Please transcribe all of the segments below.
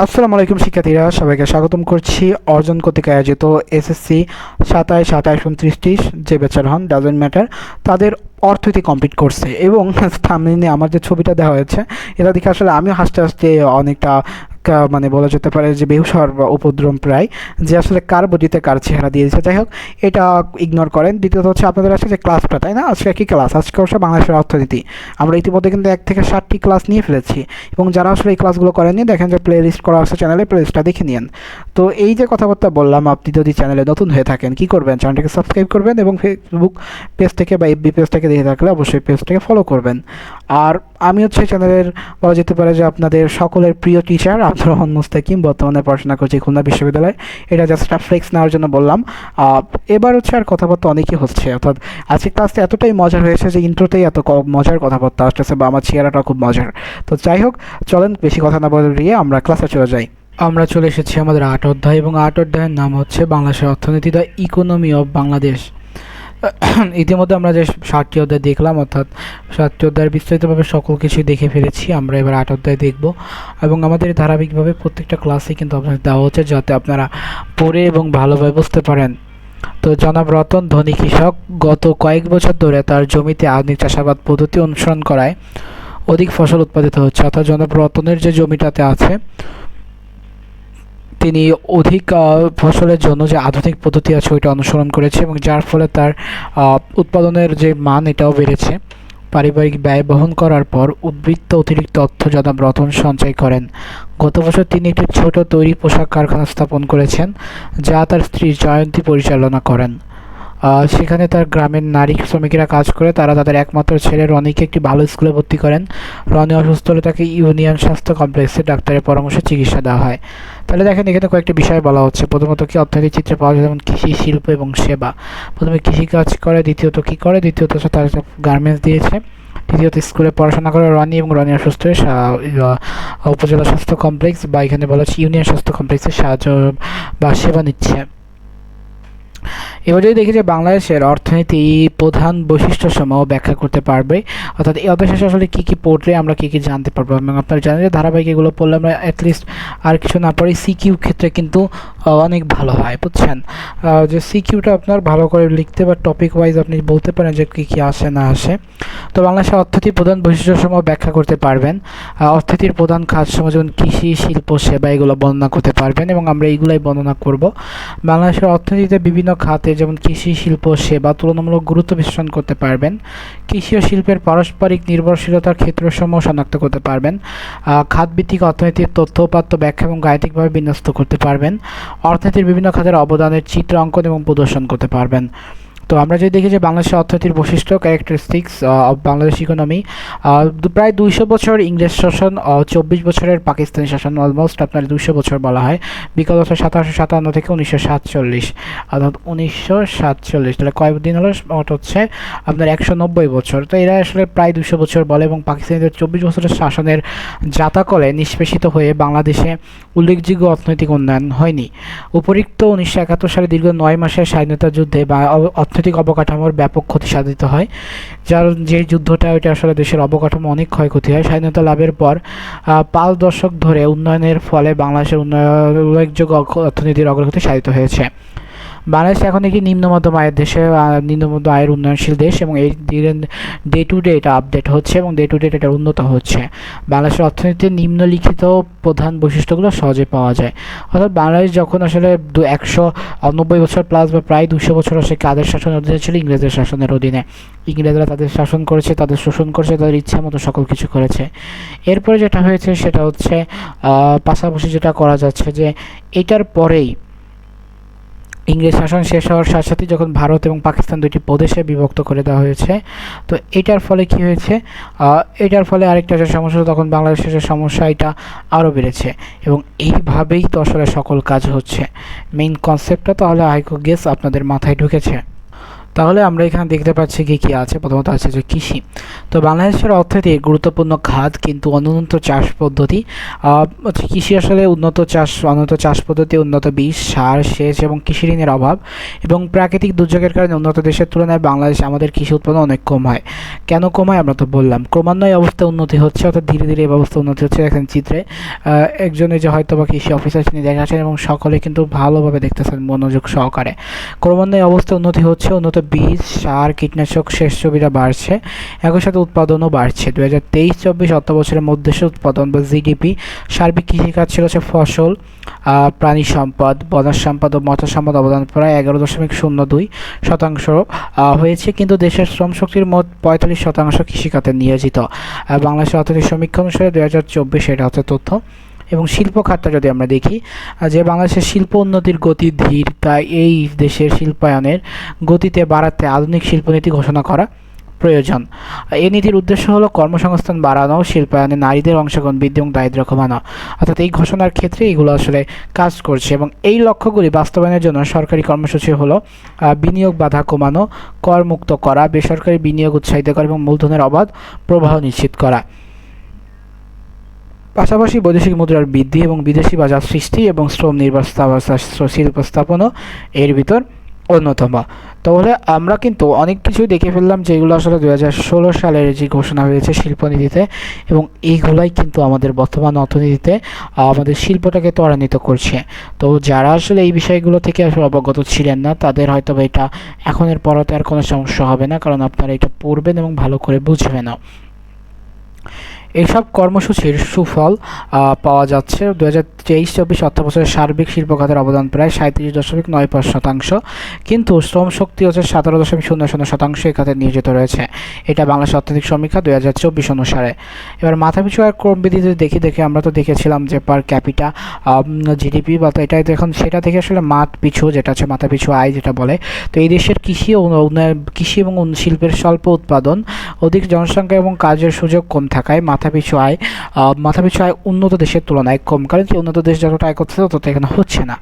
আসসালামু আলাইকুম শিক্ষার্থীরা, সবাইকে স্বাগতম করছি অর্জন কর্তৃক আয়োজিত এসএসসি 27, 28, 29, 30 যে বেচার হন ডাজেন্ট ম্যাটার তাদের অর্থনীতি কমপ্লিট করছে। এবং সামনে আমার যে ছবিটা দেওয়া হয়েছে এটা দেখে আসলে আমিও হাসতে হাসতে অনেকটা মানে বলা যেতে পারে যে বেহুশ হওয়ার উপদ্রব প্রায়, যে আসলে কার বডিতে কার চেহারা দিয়েছে। যাই হোক, এটা ইগনোর করেন। দ্বিতীয়ত হচ্ছে আপনাদের আজকে যে ক্লাসটা, তাই না? আজকে কি ক্লাস? আজকে হচ্ছে বাংলাদেশের অর্থনীতি। আমরা ইতিমধ্যে কিন্তু 1 থেকে 7টি ক্লাস নিয়ে ফেলেছি, এবং যারা আসলে এই ক্লাসগুলো করেননি দেখেন যে প্লে লিস্ট করা আছে চ্যানেলে, প্লে লিস্টটা দেখে নিন। তো এই যে কথাবার্তা বললাম, আপনি যদি চ্যানেলে নতুন হয়ে থাকেন কী করবেন? চ্যানেলটাকে সাবস্ক্রাইব করবেন, এবং ফেসবুক পেজ থেকে বা এফবি পেজ থেকে দেখে থাকলে অবশ্যই পেজটাকে ফলো করবেন। আর আমি হচ্ছে চ্যানেলের বলা যেতে পারে যে আপনাদের সকলের প্রিয় টিচার আব্দুর রহমান মুস্তাকিম, বর্তমানে পড়াশোনা করছি খুলনা বিশ্ববিদ্যালয়ে। এটা জাস্ট একটা ফ্লেক্স নেওয়ার জন্য বললাম। এবার হচ্ছে আর কথাবার্তা অনেকই হচ্ছে, অর্থাৎ আজকে ক্লাসটা এতটাই মজার হয়েছে যে ইন্ট্রোতেই এত মজার কথাবার্তা আসতেছে, বা আমার চেহারাটা খুব মজার। তো যাই হোক, চলেন বেশি কথা না বলে আমরা ক্লাসে চলে যাই। আমরা চলে এসেছি আমাদের 8 অধ্যায়, এবং 8 অধ্যায়ের নাম হচ্ছে বাংলাদেশের অর্থনীতি, দ্য ইকোনমি অফ বাংলাদেশ। ইতিমধ্যে আমরা যে 7টি অধ্যায় দেখলাম, অর্থাৎ 7টি অধ্যায়ের বিস্তারিতভাবে সকল কিছুই দেখে ফেলেছি। আমরা এবার 8 অধ্যায় দেখব, এবং আমাদের ধারাবাহিকভাবে প্রত্যেকটা ক্লাসে কিন্তু আপনাদের দেওয়া হচ্ছে যাতে আপনারা পড়ে এবং ভালোভাবে বুঝতে পারেন। তো জনাব রতন, ধনী কৃষক, গত কয়েক বছর ধরে তার জমিতে আধুনিক চাষাবাদ পদ্ধতি অনুসরণ করায় অধিক ফসল উৎপাদিত হচ্ছে। অর্থাৎ জনাব রতনের যে জমিটাতে আছে, তিনি অধিক ফসলের জন্য যে আধুনিক পদ্ধতি আছে ওইটা অনুসরণ করেছে, এবং যার ফলে তার উৎপাদনের যে মান এটাও বেড়েছে। পারিবারিক ব্যয় বহন করার পর উদ্বৃত্ত অতিরিক্ত অর্থ জনাব রতন সঞ্চয় করেন। গত বছর তিনি একটি ছোট তৈরি পোশাক কারখানা স্থাপন করেছেন, যা তার স্ত্রী জয়ন্তী পরিচালনা করেন। সেখানে তার গ্রামের নারী শ্রমিকেরা কাজ করে। তারা তাদের একমাত্র ছেলে রনিকে একটি ভালো স্কুলে ভর্তি করেন। রনি অসুস্থ হলে তাকে ইউনিয়ন স্বাস্থ্য কমপ্লেক্সে ডাক্তারের পরামর্শে চিকিৎসা দেওয়া হয়। তাহলে দেখেন, এখানে কয়েকটি বিষয় বলা হচ্ছে। প্রথমত কি অর্থনৈতিক চিত্রে পাওয়া যায়, যেমন কৃষি, শিল্প এবং সেবা। প্রথমে কৃষিকাজ করে, দ্বিতীয়ত কি করে, দ্বিতীয়ত তার গার্মেন্টস দিয়েছে, তৃতীয়ত স্কুলে পড়াশোনা করে রনি, এবং রনি অসুস্থ হয়ে উপজেলা স্বাস্থ্য কমপ্লেক্স বা এখানে বলা হচ্ছে ইউনিয়ন স্বাস্থ্য কমপ্লেক্সে সাহায্য বা সেবা নিচ্ছে। এবার যদি দেখি যে বাংলাদেশের অর্থনীতি প্রধান বৈশিষ্ট্যসমূহ ব্যাখ্যা করতে পারবে, অর্থাৎ এই অধ্যায় শেষে আসলে কী কী পড়লে আমরা কী কী জানতে পারবো। এবং আপনারা জানেন যে ধারাবাহিক এগুলো পড়লে আমরা অ্যাটলিস্ট আর কিছু না পড়ে সিকিউ ক্ষেত্রে কিন্তু অনেক ভালো হয়, বুঝছেন? যে সিকিউটা আপনার ভালো করে লিখতে বা টপিক ওয়াইজ আপনি বলতে পারেন যে কী কী আসে না আসে। তো বাংলাদেশের অর্থনীতির প্রধান বৈশিষ্ট্যসমূহ ব্যাখ্যা করতে পারবেন। অর্থনীতির প্রধান খাতসমূহ যেমন কৃষি, শিল্প, সেবা এগুলো বর্ণনা করতে পারবেন, এবং আমরা এইগুলাই বর্ণনা করব। বাংলাদেশের অর্থনীতিতে বিভিন্ন খাতে যেমন কৃষি, শিল্প, সেবা তুলনামূলক গুরুত্ব বিশ্লেষণ করতে পারবেন। কৃষি ও শিল্পের পারস্পরিক নির্ভরশীলতার ক্ষেত্রসমূহ শনাক্ত করতে পারবেন। খাতভিত্তিক অর্থনীতির তথ্য উপাত্ত ব্যাখ্যা এবং গাণিতিকভাবে বিন্যস্ত করতে পারবেন। অর্থনীতির বিভিন্ন খাতের অবদানের চিত্র অঙ্কন এবং প্রদর্শন করতে পারবেন। তো আমরা যদি দেখি যে বাংলাদেশের অর্থনীতির বৈশিষ্ট্য, ক্যারেক্টারিস্টিক্স অফ বাংলাদেশ ইকোনমি, প্রায় 200 বছর ইংরেজ শাসন, 24 বছরের পাকিস্তানি শাসন, অলমোস্ট আপনার 200 বছর বলা হয়। বিগত 1757 থেকে 1947, অর্থাৎ 1947, তাহলে কয়েকদিন হলো ওটা হচ্ছে আপনার 190 বছর। তো এরা আসলে প্রায় 200 বছর বলে, এবং পাকিস্তানিদের 24 বছরের শাসনের জাতাকলে নিষ্পেষিত হয়ে বাংলাদেশে উল্লেখযোগ্য অর্থনৈতিক উন্নয়ন হয়নি। উপরিক্ত 1971 সালে দীর্ঘ 9 মাসের স্বাধীনতা যুদ্ধে বা অর্থনৈতিক অবকাঠামোর ব্যাপক ক্ষতি সাধিত হয়, যার যে যুদ্ধটা ওইটা আসলে দেশের অবকাঠামো অনেক ক্ষয়ক্ষতি হয়। স্বাধীনতা লাভের পর 5 দশক ধরে উন্নয়নের ফলে বাংলাদেশের উল্লেখযোগ্য অর্থনীতির অগ্রগতি সাধিত হয়েছে। বাংলাদেশ এখন একটি নিম্নমধ্যম আয়ের দেশে, নিম্নমধ্যম আয়ের উন্নয়নশীল দেশ, এবং এই ডে টু ডে এটা আপডেট হচ্ছে, এবং ডে টু ডে এটা উন্নত হচ্ছে। বাংলাদেশের অর্থনীতির নিম্নলিখিত প্রধান বৈশিষ্ট্যগুলো সহজে পাওয়া যায়। অর্থাৎ বাংলাদেশ যখন আসলে 190 বছর প্লাস বা প্রায় 200 বছর আসে কাদের শাসনের অধীনে ছিল? ইংরেজদের শাসনের অধীনে। ইংরেজরা তাদের শাসন করেছে, তাদের শোষণ করেছে, তাদের ইচ্ছা মতো সকল কিছু করেছে। এরপরে যেটা হয়েছে সেটা হচ্ছে পাশাপাশি যেটা করা যাচ্ছে যে এটার পরেই ইংরেজ শাসন শেষ হওয়ার সাথে সাথে যখন ভারত এবং পাকিস্তান দুটি প্রদেশে বিভক্ত করে দেওয়া হয়েছে, তো এটার ফলে কি হয়েছে? এটার ফলে আরেকটা যে সমস্যা, তখন বাংলাদেশের যে সমস্যা এটা আরও বেড়েছে, এবং এইভাবেই তো আসলে সকল কাজ হচ্ছে। মেইন কনসেপ্টটা তাহলে আই গেস আপনাদের মাথায় ঢুকেছে। তাহলে আমরা এখানে দেখতে পাচ্ছি কি কি আছে। প্রথমত আছে যে কৃষি। তো বাংলাদেশের অর্থনীতির গুরুত্বপূর্ণ খাত কিন্তু উন্নত চাষ পদ্ধতি। কৃষি আসলে উন্নত চাষ পদ্ধতি, উন্নত বীজ, সার, সেচ এবং কৃষি ঋণের অভাব এবং প্রাকৃতিক দুর্যোগের কারণে উন্নত দেশের তুলনায় বাংলাদেশে আমাদের কৃষি উৎপাদন অনেক কম হয়। কেন কম হয় আমরা তো বললাম, ক্রমান্বয়ে অবস্থা উন্নতি হচ্ছে, অর্থাৎ ধীরে ধীরে এই অবস্থা উন্নতি হচ্ছে। দেখেন চিত্রে একজনে যে হয়তো বা কৃষি অফিসার তিনি দেখাচ্ছেন এবং সকলে কিন্তু ভালোভাবে দেখতেছেন মনোযোগ সহকারে। ক্রমান্বয়ে অবস্থা উন্নতি হচ্ছে, উন্নত বীজ, সার, কীটনাশক, সেচ সুবিধা বাড়ছে, একই সাথে উৎপাদনও বাড়ছে। 2023-24 অর্থবছরের মধ্যে উৎপাদন বা জিডিপি সার্বিক কৃষিকাজ ছিল হচ্ছে ফসল, প্রাণী সম্পদ, বনজ সম্পদ ও মৎস্য সম্পদ অবদান প্রায় 11.02% হয়েছে, কিন্তু দেশের শ্রমশক্তির মোট 45% কৃষিখাতে নিয়োজিত। বাংলাদেশের অর্থনৈতিক সমীক্ষা অনুসারে 2024 এটা হচ্ছে তথ্য। এবং শিল্প খাতটা যদি আমরা দেখি, যে বাংলাদেশের শিল্প উন্নতির গতি ধীর, তাই এই দেশের শিল্পায়নের গতিতে বাড়াতে আধুনিক শিল্পনীতি ঘোষণা করা প্রয়োজন। এই নীতির উদ্দেশ্য হলো কর্মসংস্থান বাড়ানো, শিল্পায়নে নারীদের অংশগ্রহণ বৃদ্ধি এবং দারিদ্র্য কমানো। অর্থাৎ এই ঘোষণার ক্ষেত্রে এগুলো আসলে কাজ করছে এবং এই লক্ষ্যগুলি বাস্তবায়নের জন্য সরকারি কর্মসূচি হলো বিনিয়োগ বাধা কমানো, কর মুক্ত করা, বেসরকারি বিনিয়োগ উৎসাহিত করা এবং মূলধনের অবাধ প্রবাহ নিশ্চিত করা। পাশাপাশি বৈদেশিক মুদ্রার বৃদ্ধি এবং বিদেশি বাজার সৃষ্টি এবং শ্রম শিল্প স্থাপনও এর ভিতর অন্যতম। তাহলে আমরা কিন্তু অনেক কিছুই দেখে ফেললাম যেগুলো আসলে 2016 সালের যে ঘোষণা হয়েছে শিল্পনীতিতে, এবং এইগুলাই কিন্তু আমাদের বর্তমান অর্থনীতিতে আমাদের শিল্পটাকে ত্বরান্বিত করছে। তো যারা আসলে এই বিষয়গুলো থেকে আসলে অবগত ছিলেন না, তাদের হয়তো এটা এখনের পরতে আর কোনো সমস্যা হবে না, কারণ আপনারা এটা পড়বেন এবং ভালো করে বুঝবেন। এইসব কর্মসূচির সুফল পাওয়া যাচ্ছে। 2023-24 অর্থবছরের সার্বিক শিল্প খাতের অবদান প্রায় 37.95%, কিন্তু শ্রম শক্তি হচ্ছে 17.00% এই খাতে নিয়োজিত রয়েছে। এটা বাংলাদেশ অর্থনৈতিক সমীক্ষা 2024 অনুসারে। এবার মাথাপিছু আয়ের ক্রম বৃদ্ধিতে দেখে আমরা তো দেখেছিলাম যে পার ক্যাপিটা জিডিপি বা তো এটাই দেখুন, সেটা থেকে আসলে মাঠ পিছু যেটা হচ্ছে মাথাপিছু আয় যেটা বলে। তো এই দেশের কৃষি এবং শিল্পের স্বল্প উৎপাদন, অধিক জনসংখ্যা এবং কাজের সুযোগ কম থাকায় মাথাপিছু আয় উন্নত দেশের তুলনায় কম, কারণ কি উন্নত দেশ যতটা আয় করছে তত এখানে হচ্ছে না।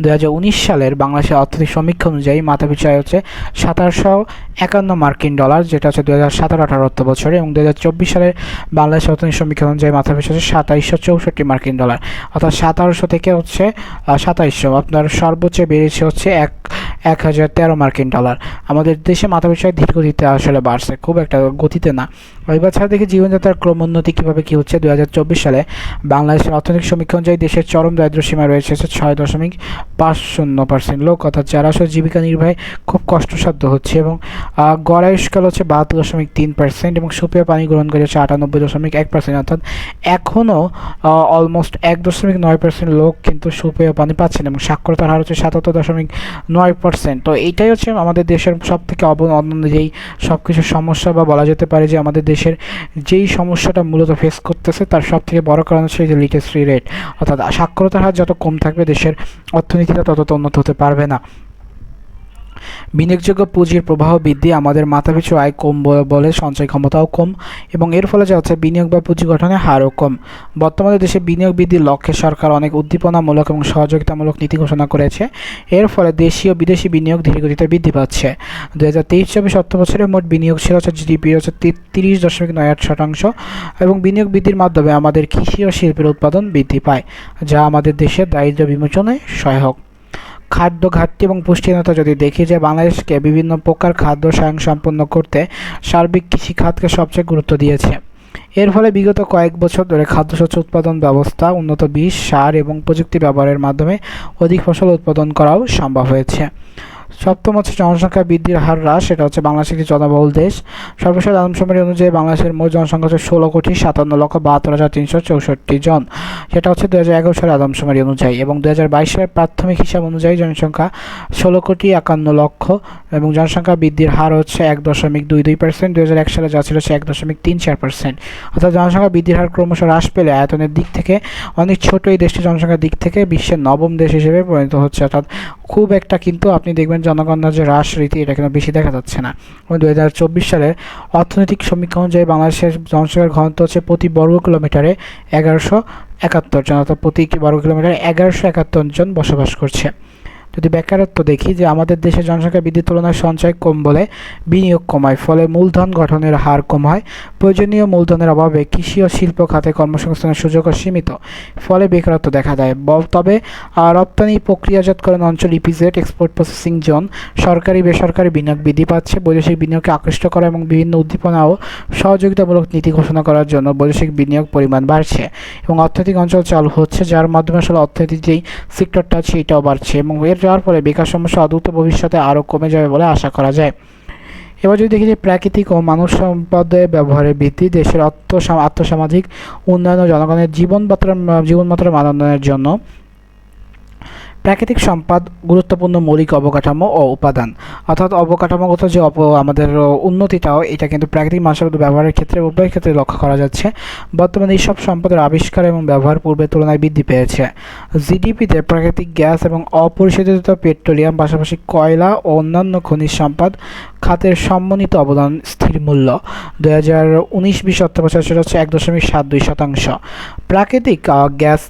2019 সালের বাংলাদেশের অর্থনৈতিক সমীক্ষা অনুযায়ী মাথাপিছু আয় হচ্ছে $1751, যেটা হচ্ছে 2017-18 অর্থ বছরে, এবং 2024 সালের বাংলাদেশের অর্থনৈতিক সমীক্ষা অনুযায়ী মাথাপিছু হচ্ছে $2764, অর্থাৎ 1700 থেকে হচ্ছে 2700, আপনার সর্বোচ্চ বেড়েছে হচ্ছে $1013। আমাদের দেশে মাথাপিছু আয় ধীর গতিতে আসলে বাড়ছে, খুব একটা গতিতে না। এবার ছাড়া দেখি জীবনযাত্রার ক্রমোন্নতি কীভাবে কী হচ্ছে। 2024 সালে বাংলাদেশের অর্থনৈতিক সমীক্ষা অনুযায়ী দেশের চরম দারিদ্র্য সীমা রয়েছে 6.50% লোক, অর্থাৎ যারা আসলে জীবিকা নির্বাহে খুব কষ্টসাধ্য হচ্ছে, এবং গড় আয়ুষ্কাল হচ্ছে 72.3% এবং সুপেয় পানি গ্রহণকারী হচ্ছে 98.1%, অর্থাৎ এখনও অলমোস্ট 1.9% লোক কিন্তু সুপেয় পানি পাচ্ছেন, এবং সাক্ষরতার হার হচ্ছে 77.9%। তো এইটাই হচ্ছে আমাদের দেশের সব থেকে অন্যান্য যেই সব কিছু সমস্যা, বা বলা যেতে পারে যে আমাদের দেশের যেই সমস্যাটা মূলত ফেস করতেছে তার সব থেকে বড় কারণ হচ্ছে যে লিটারেসি রেট, অর্থাৎ সাক্ষরতার হার যত কম থাকবে দেশের অর্থনীতিটা তত উন্নত হতে পারবে না। বিনিয়োগযোগ্য পুঁজির প্রবাহ বৃদ্ধি, আমাদের মাথাপিছু আয় কম বলে সঞ্চয় ক্ষমতাও কম, এবং এর ফলে যা হচ্ছে বিনিয়োগ বা পুঁজি গঠনের হারও কম। বর্তমানে দেশে বিনিয়োগ বৃদ্ধির লক্ষ্যে সরকার অনেক উদ্দীপনামূলক এবং সহযোগিতামূলক নীতি ঘোষণা করেছে। এর ফলে দেশীয় বিদেশি বিনিয়োগ ধীরগতিতে বৃদ্ধি পাচ্ছে। 2023-24 অর্থবছরে মোট বিনিয়োগ ছিল হচ্ছে জিডিপি হচ্ছে 30.98%, এবং বিনিয়োগ বৃদ্ধির মাধ্যমে আমাদের কৃষি ও শিল্পের উৎপাদন বৃদ্ধি পায়, যা আমাদের দেশের দারিদ্র্য বিমোচনে সহায়ক। খাদ্য ঘাটতি এবং পুষ্টিহীনতা যদি দেখি, যে বাংলাদেশকে বিভিন্ন প্রকার খাদ্য স্বয়ংসম্পূর্ণ করতে সার্বিক কৃষি খাতকে সবচেয়ে গুরুত্ব দিয়েছে। এর ফলে বিগত কয়েক বছর ধরে খাদ্যশস্য উৎপাদন ব্যবস্থা, উন্নত বীজ, সার এবং প্রযুক্তি ব্যবহারের মাধ্যমে অধিক ফসল উৎপাদন করাও সম্ভব হয়েছে। সপ্তম হচ্ছে জনসংখ্যা বৃদ্ধির হার হ্রাস, এটা হচ্ছে বাংলাদেশ একটি জনবহুল দেশ। সর্বশেষ আদমশুমারি অনুযায়ী বাংলাদেশের মোট জনসংখ্যা হচ্ছে 16,57,72,364 জন, সেটা হচ্ছে 2011 সালের আদমশুমারি অনুযায়ী, এবং 2022 সালের প্রাথমিক হিসাব অনুযায়ী জনসংখ্যা 16,51,00,000, এবং জনসংখ্যা বৃদ্ধির হার হচ্ছে 1.22%। 2001 সালে যা ছিল 1.34%, অর্থাৎ জনসংখ্যা বৃদ্ধির হার ক্রমশ হ্রাস পেলে আয়তনের দিক থেকে অনেক ছোট এই দেশটি জনসংখ্যার দিক থেকে বিশ্বের 9ম দেশ হিসেবে পরিণত হচ্ছে, অর্থাৎ খুব একটা কিন্তু আপনি দেখবেন জনগণনার যে হ্রাস রীতি এটা কিন্তু বেশি দেখা যাচ্ছে না। 2024 সালের অর্থনৈতিক সমীক্ষা অনুযায়ী বাংলাদেশের জনসংখ্যার ঘনত্ব হচ্ছে প্রতি বর্গ কিলোমিটারে 1171 জন, অর্থাৎ প্রতি বর্গ কিলোমিটারে 1171 জন বসবাস করছে। যদি বেকারত্ব দেখি যে আমাদের দেশে জনসংখ্যা বৃদ্ধির তুলনায় সঞ্চয় কম বলে বিনিয়োগ কমায়, ফলে মূলধন গঠনের হার কম হয়। প্রয়োজনীয় মূলধনের অভাবে কৃষি ও শিল্প খাতে কর্মসংস্থানের সুযোগও সীমিত, ফলে বেকারত্ব দেখা দেয়। তবে রপ্তানি প্রক্রিয়াজাতকরণ অঞ্চল ইপিজেড, এক্সপোর্ট প্রসেসিং জোন, সরকারি বেসরকারি বিনিয়োগ বৃদ্ধি পাচ্ছে। বৈদেশিক বিনিয়োগকে আকৃষ্ট করা এবং বিভিন্ন উদ্দীপনা ও সহযোগিতামূলক নীতি ঘোষণা করার জন্য বৈদেশিক বিনিয়োগ পরিমাণ বাড়ছে এবং অর্থনৈতিক অঞ্চল চালু হচ্ছে, যার মাধ্যমে আসলে অর্থনৈতিক যেই সেক্টরটা আছে এটাও বাড়ছে এবং এর যাওয়ার ফলে বেকার সমস্যা অদূর ভবিষ্যতে আরও কমে যাবে বলে আশা করা যায়। এবার যদি দেখি যে প্রাকৃতিক ও মানব সম্পদের ব্যবহারের বৃদ্ধি দেশের আর্থসামাজিক উন্নয়ন ও জনগণের জীবনমাত্রার মান উন্নয়নের জন্য প্রাকৃতিক সম্পদ গুরুত্বপূর্ণ মৌলিক অবকাঠামো ও উপাদান, অর্থাৎ অবকাঠামোগত যে আমাদের উন্নতিটাও এটা কিন্তু প্রাকৃতিক মানব সম্পদ ব্যবহারের ক্ষেত্রে উভয় ক্ষেত্রে লক্ষ্য করা যাচ্ছে। বর্তমানে এইসব সম্পদের আবিষ্কার এবং ব্যবহার পূর্বের তুলনায় বৃদ্ধি পেয়েছে। জিডিপিতে প্রাকৃতিক গ্যাস এবং অপরিশোধিত পেট্রোলিয়াম, পাশাপাশি কয়লা ও অন্যান্য খনিজ সম্পদ খাতের সম্মানিত অবদান স্থির মূল্য 2019-20 অর্থবছর সেটা হচ্ছে 1.72%। প্রাকৃতিক গ্যাস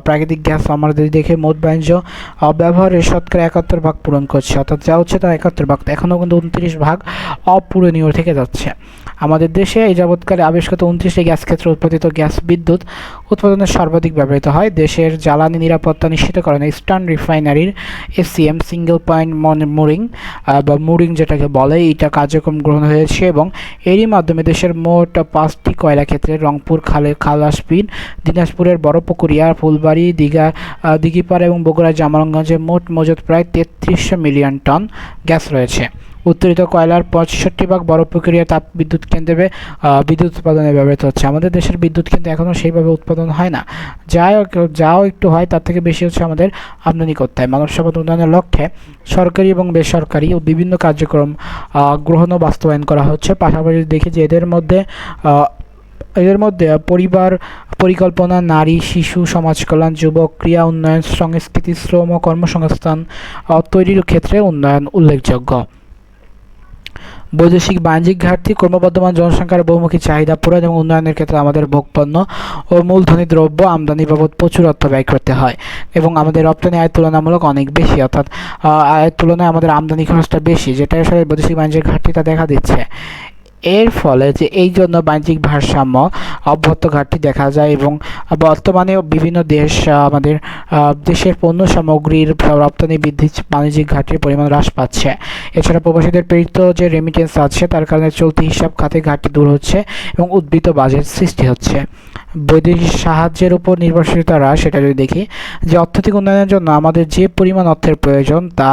প্রাকৃতিক গ্যাস আমরা যদি দেখে মোট বাণিজ্য ব্যবহারের শতকরা 71% পূরণ করছে, অর্থাৎ যা হচ্ছে তা 71%, এখনও কিন্তু 29% অপূরণীয় থেকে যাচ্ছে। আমাদের দেশে এই যাবৎকালে আবিষ্কৃত 29টি গ্যাস ক্ষেত্রে উৎপাদিত গ্যাস বিদ্যুৎ উৎপাদনের সর্বাধিক ব্যবহৃত হয়। দেশের জ্বালানি নিরাপত্তা নিশ্চিতকরণে ইস্টার্ন রিফাইনারির এসিএম সিঙ্গেল পয়েন্ট মুরিং যেটাকে বলে এইটা কার্যক্রম গ্রহণ হয়েছে এবং এরই মাধ্যমে দেশের মোট 5টি কয়লা ক্ষেত্রে রংপুর, খালাসপিন, দিনাজপুরের বড়পুকুরিয়া, ফুলবাড়ি, দিঘিপাড়া এবং বগুড়ার জামালগঞ্জে মোট মজুত প্রায় 3300 মিলিয়ন টন গ্যাস রয়েছে। উত্তোলিত কয়লার 65% বড়পুকুরিয়া তাপ বিদ্যুৎ কেন্দ্রে বিদ্যুৎ উৎপাদনে ব্যবহৃত হচ্ছে। আমাদের দেশের বিদ্যুৎ কিন্তু এখনও সেইভাবে উৎপাদন হয় না, যাও একটু হয় তার থেকে বেশি হচ্ছে আমাদের আমদানি করতে হয়। মানব সম্পদ উন্নয়নের লক্ষ্যে সরকারি এবং বেসরকারি ও বিভিন্ন কার্যক্রম গ্রহণ ও বাস্তবায়ন করা হচ্ছে। পাশাপাশি দেখি যে এদের মধ্যে পরিবার পরিকল্পনা, নারী শিশু সমাজ কল্যাণ, যুবক ক্রিয়া উন্নয়ন, সংস্কৃতি, শ্রম ও কর্মসংস্থান তৈরির ক্ষেত্রে উন্নয়ন উল্লেখযোগ্য। বৈদেশিক বাণিজ্যিক ঘাটতি ক্রমবর্ধমান জনসংখ্যার বহুমুখী চাহিদা পূরণ এবং উন্নয়নের ক্ষেত্রে আমাদের ভোগপণ্য ও মূলধনী দ্রব্য আমদানি বাবদ প্রচুর অর্থ ব্যয় করতে হয় এবং আমাদের রপ্তানি আয়ের তুলনামূলক অনেক বেশি, অর্থাৎ আয়ের তুলনায় আমাদের আমদানি খরচটা বেশি, যেটা আসলে বৈদেশিক বাণিজ্যের ঘাটতিটা দেখা দিচ্ছে। এর ফলে যে এই জন্য বাণিজ্যিক ভারসাম্য অব্যাহত ঘাটতি দেখা যায় এবং বর্তমানে বিভিন্ন দেশ আমাদের দেশের পণ্য সামগ্রীর রপ্তানি বৃদ্ধি, বাণিজ্যিক ঘাটতির পরিমাণ হ্রাস পাচ্ছে। এছাড়া প্রবাসীদের প্রেরিত যে রেমিটেন্স আছে তার কারণে চলতি হিসাব খাতে ঘাটতি দূর হচ্ছে এবং উদ্বৃত্ত বাজেট সৃষ্টি হচ্ছে। বৈদেশিক সাহায্যের উপর নির্ভরশীলতা হ্রাস, সেটা যদি দেখি যে অর্থনৈতিক উন্নয়নের জন্য আমাদের যে পরিমাণ অর্থের প্রয়োজন তা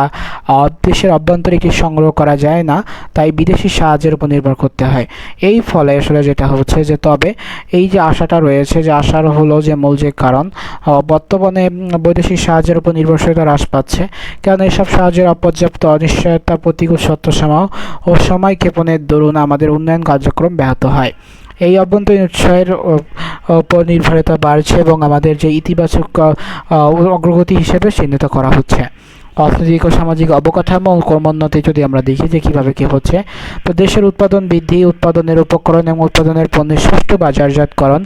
দেশের অভ্যন্তরে সংগ্রহ করা যায় না, তাই বিদেশি সাহায্যের উপর নির্ভর করতে হয়। এই ফলে আসলে যেটা হচ্ছে যে তবে এই যে আশাটা রয়েছে, যে আশার হলো যে মূল যে কারণ বর্তমানে বৈদেশিক সাহায্যের উপর নির্ভরশীলতা হ্রাস পাচ্ছে, কারণ এইসব সাহায্যের অপর্যাপ্ত অনিশ্চয়তা, প্রতিকূল সত্যসীমা ও সময় ক্ষেপণের দরুন আমাদের উন্নয়ন কার্যক্রম ব্যাহত হয়। এই অভ্যন্তরীণ উৎসাহের উপর নির্ভরতা বাড়ছে এবং আমাদের যে ইতিবাচক অগ্রগতি হিসেবে চিহ্নিত করা হচ্ছে। অর্থনৈতিক ও সামাজিক অবকাঠামো ও ক্রমোন্নতি যদি আমরা দেখি যে কীভাবে কী হচ্ছে, তো দেশের উৎপাদন বৃদ্ধি, উৎপাদনের উপকরণ এবং উৎপাদনের পণ্যের সুষ্ঠু বাজারজাতকরণ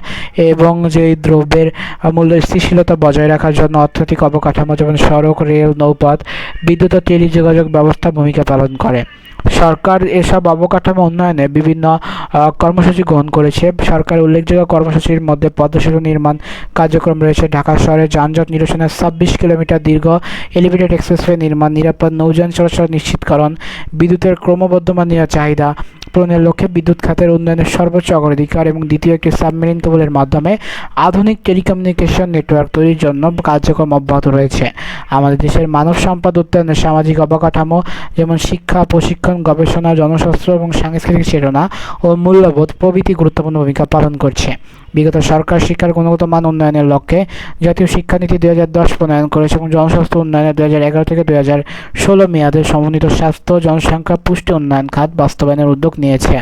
এবং যে দ্রব্যের মূল্য স্থিতিশীলতা বজায় রাখার জন্য অর্থনৈতিক অবকাঠামো যেমন সড়ক, রেল, নৌপথ, বিদ্যুৎ ও টেলিযোগাযোগ ব্যবস্থা ভূমিকা পালন করে। সরকার এসব অবকাঠামো উন্নয়নে বিভিন্ন কর্মসূচি গ্রহণ করেছে। সরকারের উল্লেখযোগ্য কর্মসূচির মধ্যে পদ্মা সেতু নির্মাণ কার্যক্রম রয়েছে, ঢাকা শহরে যানজট নিরসনের 26 কিলোমিটার দীর্ঘ এলিভেটেড এক্সপ্রেসওয়ে নির্মাণ, নিরাপদ নৌযান চলাচল নিশ্চিতকরণ, বিদ্যুতের ক্রমবর্ধমান চাহিদা পূরণের লক্ষ্যে বিদ্যুৎ খাতের উন্নয়নের সর্বোচ্চ অগ্রাধিকার এবং দ্বিতীয় একটি সাবমেরিন কেবলের মাধ্যমে আধুনিক টেলিকমিউনিকেশন নেটওয়ার্ক তৈরির জন্য কার্যক্রম অব্যাহত রয়েছে। আমাদের দেশের মানব সম্পদ উন্নয়নে সামাজিক অবকাঠামো যেমন শিক্ষা, প্রশিক্ষণ, গবেষণা, জনশাস্ত্র এবং সাংস্কৃতিক চেতনা ও মূল্যবোধ প্রভৃতি গুরুত্বপূর্ণ ভূমিকা পালন করছে। বিগত সরকার শিক্ষার গুণগত মান উন্নয়নের লক্ষ্যে জাতীয় শিক্ষানীতি 2010 প্রণয়ন করেছে এবং জনস্বাস্থ্য উন্নয়নে 2011 থেকে 2016 মেয়াদে সমন্বিত স্বাস্থ্য, জনসংখ্যা, পুষ্টি উন্নয়ন খাত বাস্তবায়নের উদ্যোগ নিয়েছে।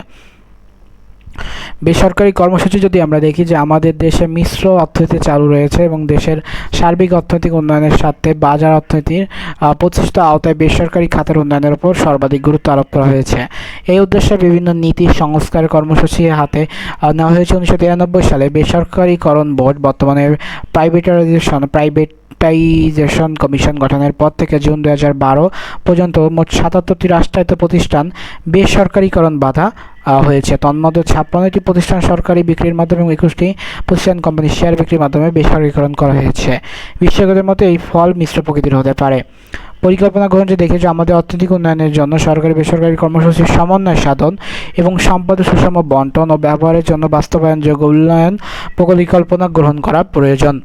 বেসরকারি কর্মসূচি যদি আমরা দেখি যে আমাদের দেশে মিশ্র অর্থনীতি চালু রয়েছে এবং দেশের সার্বিক অর্থনৈতিক উন্নয়নের সাথে বাজার অর্থনীতির প্রচেষ্টা আওতায় বেসরকারি খাতের উন্নয়নের উপর সর্বাধিক গুরুত্ব আরোপ করা হয়েছে। এই উদ্দেশ্যে বিভিন্ন নীতি সংস্কার কর্মসূচি হাতে নেওয়া হয়েছে। 1993 সালে বেসরকারীকরণ বোর্ড, বর্তমানে প্রাইভেট প্রাইভেটাইজেশন কমিশন গঠনের পর থেকে জুন 2012 পর্যন্ত মোট 77টি রাষ্ট্রায়ত্ত প্রতিষ্ঠান বেসরকারীকরণ বাধা হয়েছে। তন্মধ্যে 56টি প্রতিষ্ঠান সরকারি বিক্রির মাধ্যমে এবং 21টি প্রতিষ্ঠান কোম্পানির শেয়ার বিক্রির মাধ্যমে বেসরকারীকরণ করা হয়েছে। বিশেষজ্ঞদের মতে এই ফল মিশ্র প্রকৃতির হতে পারে। পরিকল্পনা গ্রহণ যে দেখেছে আমাদের অর্থনৈতিক উন্নয়নের জন্য সরকারি বেসরকারি কর্মসূচির সমন্বয় সাধন এবং সম্পদের সুষম বন্টন ও ব্যবহারের জন্য বাস্তবায়নযোগ্য উন্নয়ন পরিকল্পনা গ্রহণ করা প্রয়োজন।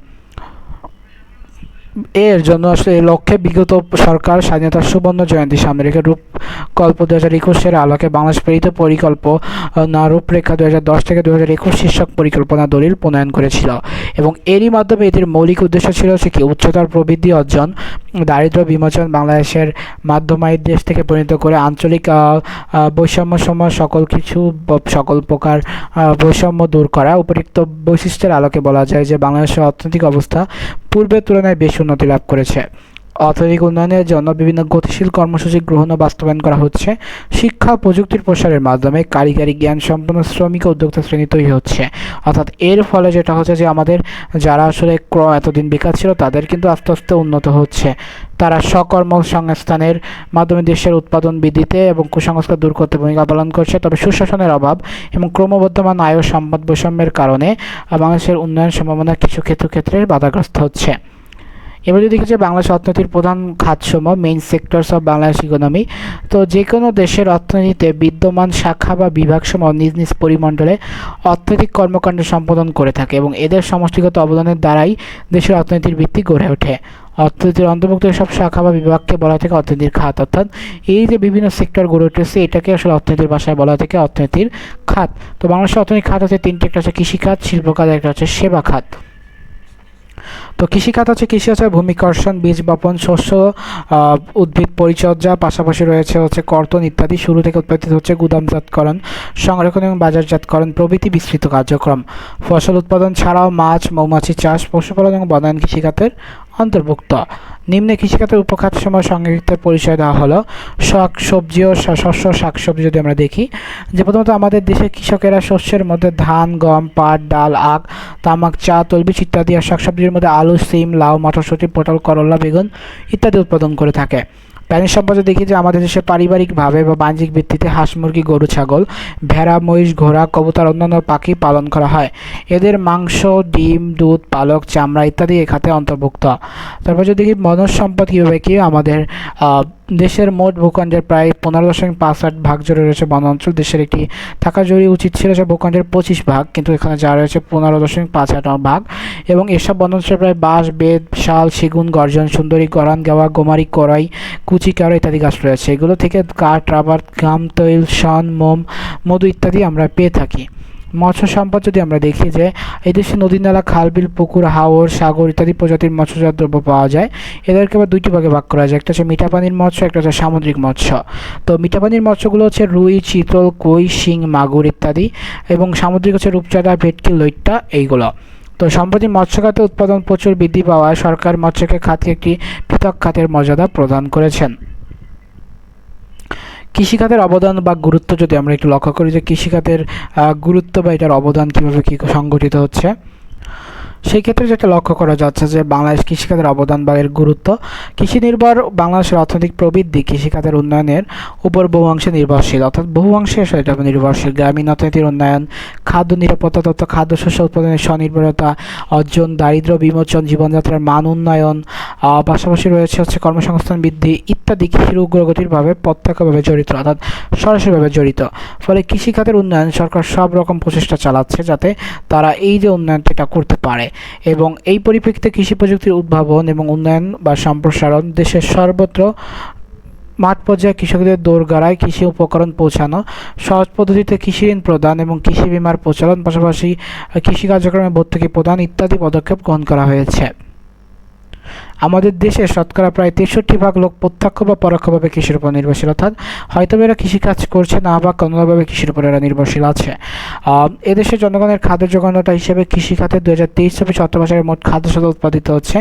এর জন্য আসলে এই লক্ষ্যে বিগত সরকার স্বাধীনতার সুবর্ণ জয়ন্তী সামনে রেখে রূপকল্প 2021-এর আলোকে বাংলাদেশ প্রেরিত পরিকল্পনা রূপরেখা 2010 থেকে 2021 শীর্ষক পরিকল্পনা দলিল প্রণয়ন করেছিল এবং এরই মাধ্যমে এটির মৌলিক উদ্দেশ্য ছিল কি উচ্চতর প্রবৃদ্ধি অর্জন, দারিদ্র্য বিমোচন, বাংলাদেশের মাধ্যমায়ী দেশ থেকে পরিণত করে আঞ্চলিক বৈষম্য সমাজ সকল প্রকার বৈষম্য দূর করা। উপরিক্ত বৈশিষ্ট্যের আলোকে বলা যায় যে বাংলাদেশের অর্থনৈতিক অবস্থা পূর্বের তুলনায় বেশি উন্নতি লাভ করেছে। অর্থনৈতিক উন্নয়নের জন্য বিভিন্ন গতিশীল কর্মসূচি গ্রহণ ও বাস্তবায়ন করা হচ্ছে। শিক্ষা ও প্রযুক্তির প্রসারের মাধ্যমে কারিগরি জ্ঞান সম্পন্ন শ্রমিক ও উদ্যোক্তা শ্রেণী তৈরি হচ্ছে। অর্থাৎ এর ফলে যেটা হচ্ছে যে আমাদের যারা আসলে এতদিন বেকার ছিল তাদের কিন্তু আস্তে আস্তে উন্নত হচ্ছে। তারা স্বকর্মসংস্থানের মাধ্যমে দেশের উৎপাদন বৃদ্ধিতে এবং কুসংস্কার দূর করতে ভূমিকা পালন করছে। তবে সুশাসনের অভাব এবং ক্রমবর্ধমান আয় ও সম্পদ বৈষম্যের কারণে বাংলাদেশের উন্নয়ন সম্ভাবনা কিছু ক্ষেত্রে বাধাগ্রস্ত হচ্ছে। এবার যদি দেখি যে বাংলাদেশ অর্থনীতির প্রধান খাতসমূহ main sectors of Bangladesh economy, তো যে কোনো দেশের অর্থনীতিতে বিদ্যমান শাখা বা বিভাগসমূহ নিজ নিজ পরিমণ্ডলে অর্থনৈতিক কর্মকাণ্ড সম্পাদন করে থাকে এবং এদের সমষ্টিগত অবদানের দ্বারাই দেশের অর্থনীতির ভিত্তি গড়ে ওঠে। অর্থনীতির অন্তর্ভুক্ত সব শাখা বা বিভাগকে বলা থাকে অর্থনীতির খাত। অর্থাৎ এই যে বিভিন্ন সেক্টর গড়ে উঠেছে এটাকে আসলে অর্থনীতির ভাষায় বলা থাকে অর্থনীতির খাত। তো বাংলাদেশের অর্থনৈতিক খাত হচ্ছে তিনটি, একটা হচ্ছে কৃষিখাত, শিল্প খাত, একটা হচ্ছে সেবা খাত। তো কৃষিখাত হচ্ছে কৃষি হচ্ছে ভূমি কর্ষণ, বীজ বপন, শস্য উদ্ভিদ পরিচর্যা, পাশাপাশি রয়েছে হচ্ছে কর্তন ইত্যাদি। শুরু থেকে উৎপাদিত হচ্ছে গুদামজাতকরণ, সংরক্ষণ এবং বাজারজাতকরণ প্রভৃতি বিস্তৃত কার্যক্রম। ফসল উৎপাদন ছাড়াও মাছ, মৌমাছি চাষ, পশুপালন এবং বনায়ন কৃষিখাতের অন্তর্ভুক্ত। নিম্নে কৃষিখাতের উপখাতসমূহ সংক্ষিপ্ত পরিচয় দেওয়া হলো। শাকসবজি ও শাকসবজি যদি আমরা দেখি যে প্রথমত আমাদের দেশে কৃষকেরা শস্যের মধ্যে ধান, গম, পাট, ডাল, আখ, তামাক, চা, তৈলবীজ ইত্যাদি আর শাকসবজির মধ্যে আলু, সিম, লাউ, মটরশুঁটি, পটল, করলা, বেগুন ইত্যাদি উৎপাদন করে থাকে। প্রাণী সম্পদে দেখি যে আমাদের দেশে পারিবারিকভাবে বা বাণিজ্যিক ভিত্তিতে হাঁস, মুরগি, গরু, ছাগল, ভেড়া, মহিষ, ঘোড়া, কবুতর, অন্যান্য পাখি পালন করা হয়। এদের মাংস, ডিম, দুধ, পালক, চামড়া ইত্যাদি এ খাতে অন্তর্ভুক্ত। তারপর যদি দেখি বনজ সম্পদ কীভাবে কি আমাদের দেশের মোট ভূখণ্ডের প্রায় 15.58 জুড়ে রয়েছে বন অঞ্চল। দেশের একটি থাকা জরুরি উচিত ছিল যে ভূখণ্ডের 25 কিন্তু এখানে যা রয়েছে 15.58 এবং এসব বন অঞ্চলে প্রায় বাঁশ, বেত, শাল, সেগুন, গর্জন, সুন্দরী, গরান, গেওয়া, গোমারি, করাই, কুচি, কেওড়া ইত্যাদি গাছ রয়েছে। এগুলো থেকে কাঠ, রাবার, গাম, তৈল, শন, মোম, মধু ইত্যাদি আমরা পেয়ে থাকি। মৎস্য সম্পদ যদি আমরা দেখি যে এদেশে নদী, নালা, খাল, বিল, পুকুর, হাওর, সাগর ইত্যাদি প্রজাতির মৎস্যজাত দ্রব্য পাওয়া যায়। এদেরকে আবার দুইটি ভাগে ভাগ করা যায়, একটা হচ্ছে মিঠা পানির মৎস্য, একটা হচ্ছে সামুদ্রিক মৎস্য। তো মিঠা পানির মৎস্যগুলো হচ্ছে রুই, চিতল, কই, শিং, মাগুর ইত্যাদি এবং সামুদ্রিক হচ্ছে রূপচাঁদা, ভেটকি, লইট্টা এইগুলো। তো সম্প্রতি মৎস্য খাতে উৎপাদন প্রচুর বৃদ্ধি পাওয়ায় সরকার মৎস্যকে খাতকে একটি পৃথক খাতের মর্যাদা প্রদান করেছেন। কৃষিখাতের অবদান বা গুরুত্ব যদি আমরা একটু লক্ষ্য করি যে কৃষিখাতের গুরুত্ব বা এটার অবদান কীভাবে কী সংগঠিত হচ্ছে, সেই ক্ষেত্রে যেটা লক্ষ্য করা যাচ্ছে যে বাংলাদেশ কৃষিখাতের অবদান বা এর গুরুত্ব। কৃষি নির্ভর বাংলাদেশের অর্থনৈতিক প্রবৃদ্ধি কৃষিখাতের উন্নয়নের উপর বহু অংশে নির্ভরশীল। অর্থাৎ বহু অংশে আসলে এটা নির্ভরশীল। গ্রামীণ অর্থনীতির উন্নয়ন, খাদ্য নিরাপত্তা তথ্য, খাদ্যশস্য উৎপাদনের স্বনির্ভরতা অর্জন, দারিদ্র্য বিমোচন, জীবনযাত্রার মান উন্নয়ন, পাশাপাশি রয়েছে হচ্ছে কর্মসংস্থান বৃদ্ধি ইত্যাদি কৃষির অগ্রগতিরভাবে প্রত্যক্ষভাবে জড়িত, অর্থাৎ সরাসরিভাবে জড়িত। ফলে কৃষিখাতের উন্নয়ন সরকার সব রকম প্রচেষ্টা চালাচ্ছে যাতে তারা এই যে উন্নয়নটা এটা করতে পারে এবং এই পরিপ্রেক্ষিতে কৃষি প্রযুক্তির উদ্ভাবন এবং উন্নয়ন বা সম্প্রসারণ, দেশের সর্বত্র মাঠ পর্যায়ে কৃষকদের দোরগোড়ায় কৃষি উপকরণ পৌঁছানো, সহজ পদ্ধতিতে কৃষি ঋণ প্রদান এবং কৃষি বিমার প্রচলন, পাশাপাশি কৃষি কার্যক্রমে ভর্তুকি প্রদান ইত্যাদি পদক্ষেপ গ্রহণ করা হয়েছে। আমাদের দেশে শতকরা প্রায় 63% লোক প্রত্যক্ষ বা পরোক্ষভাবে কৃষির উপর নির্ভরশীল, অর্থাৎ হয়তো এরা কৃষিকাজ করছে না বা কোনোভাবে কৃষির উপর এরা নির্ভরশীল আছে। এদেশের জনগণের খাদ্য যোগানদাতা হিসেবে কৃষিখাতে 2023-24 অর্থবছরে মোট খাদ্যশস্য উৎপাদিত হচ্ছে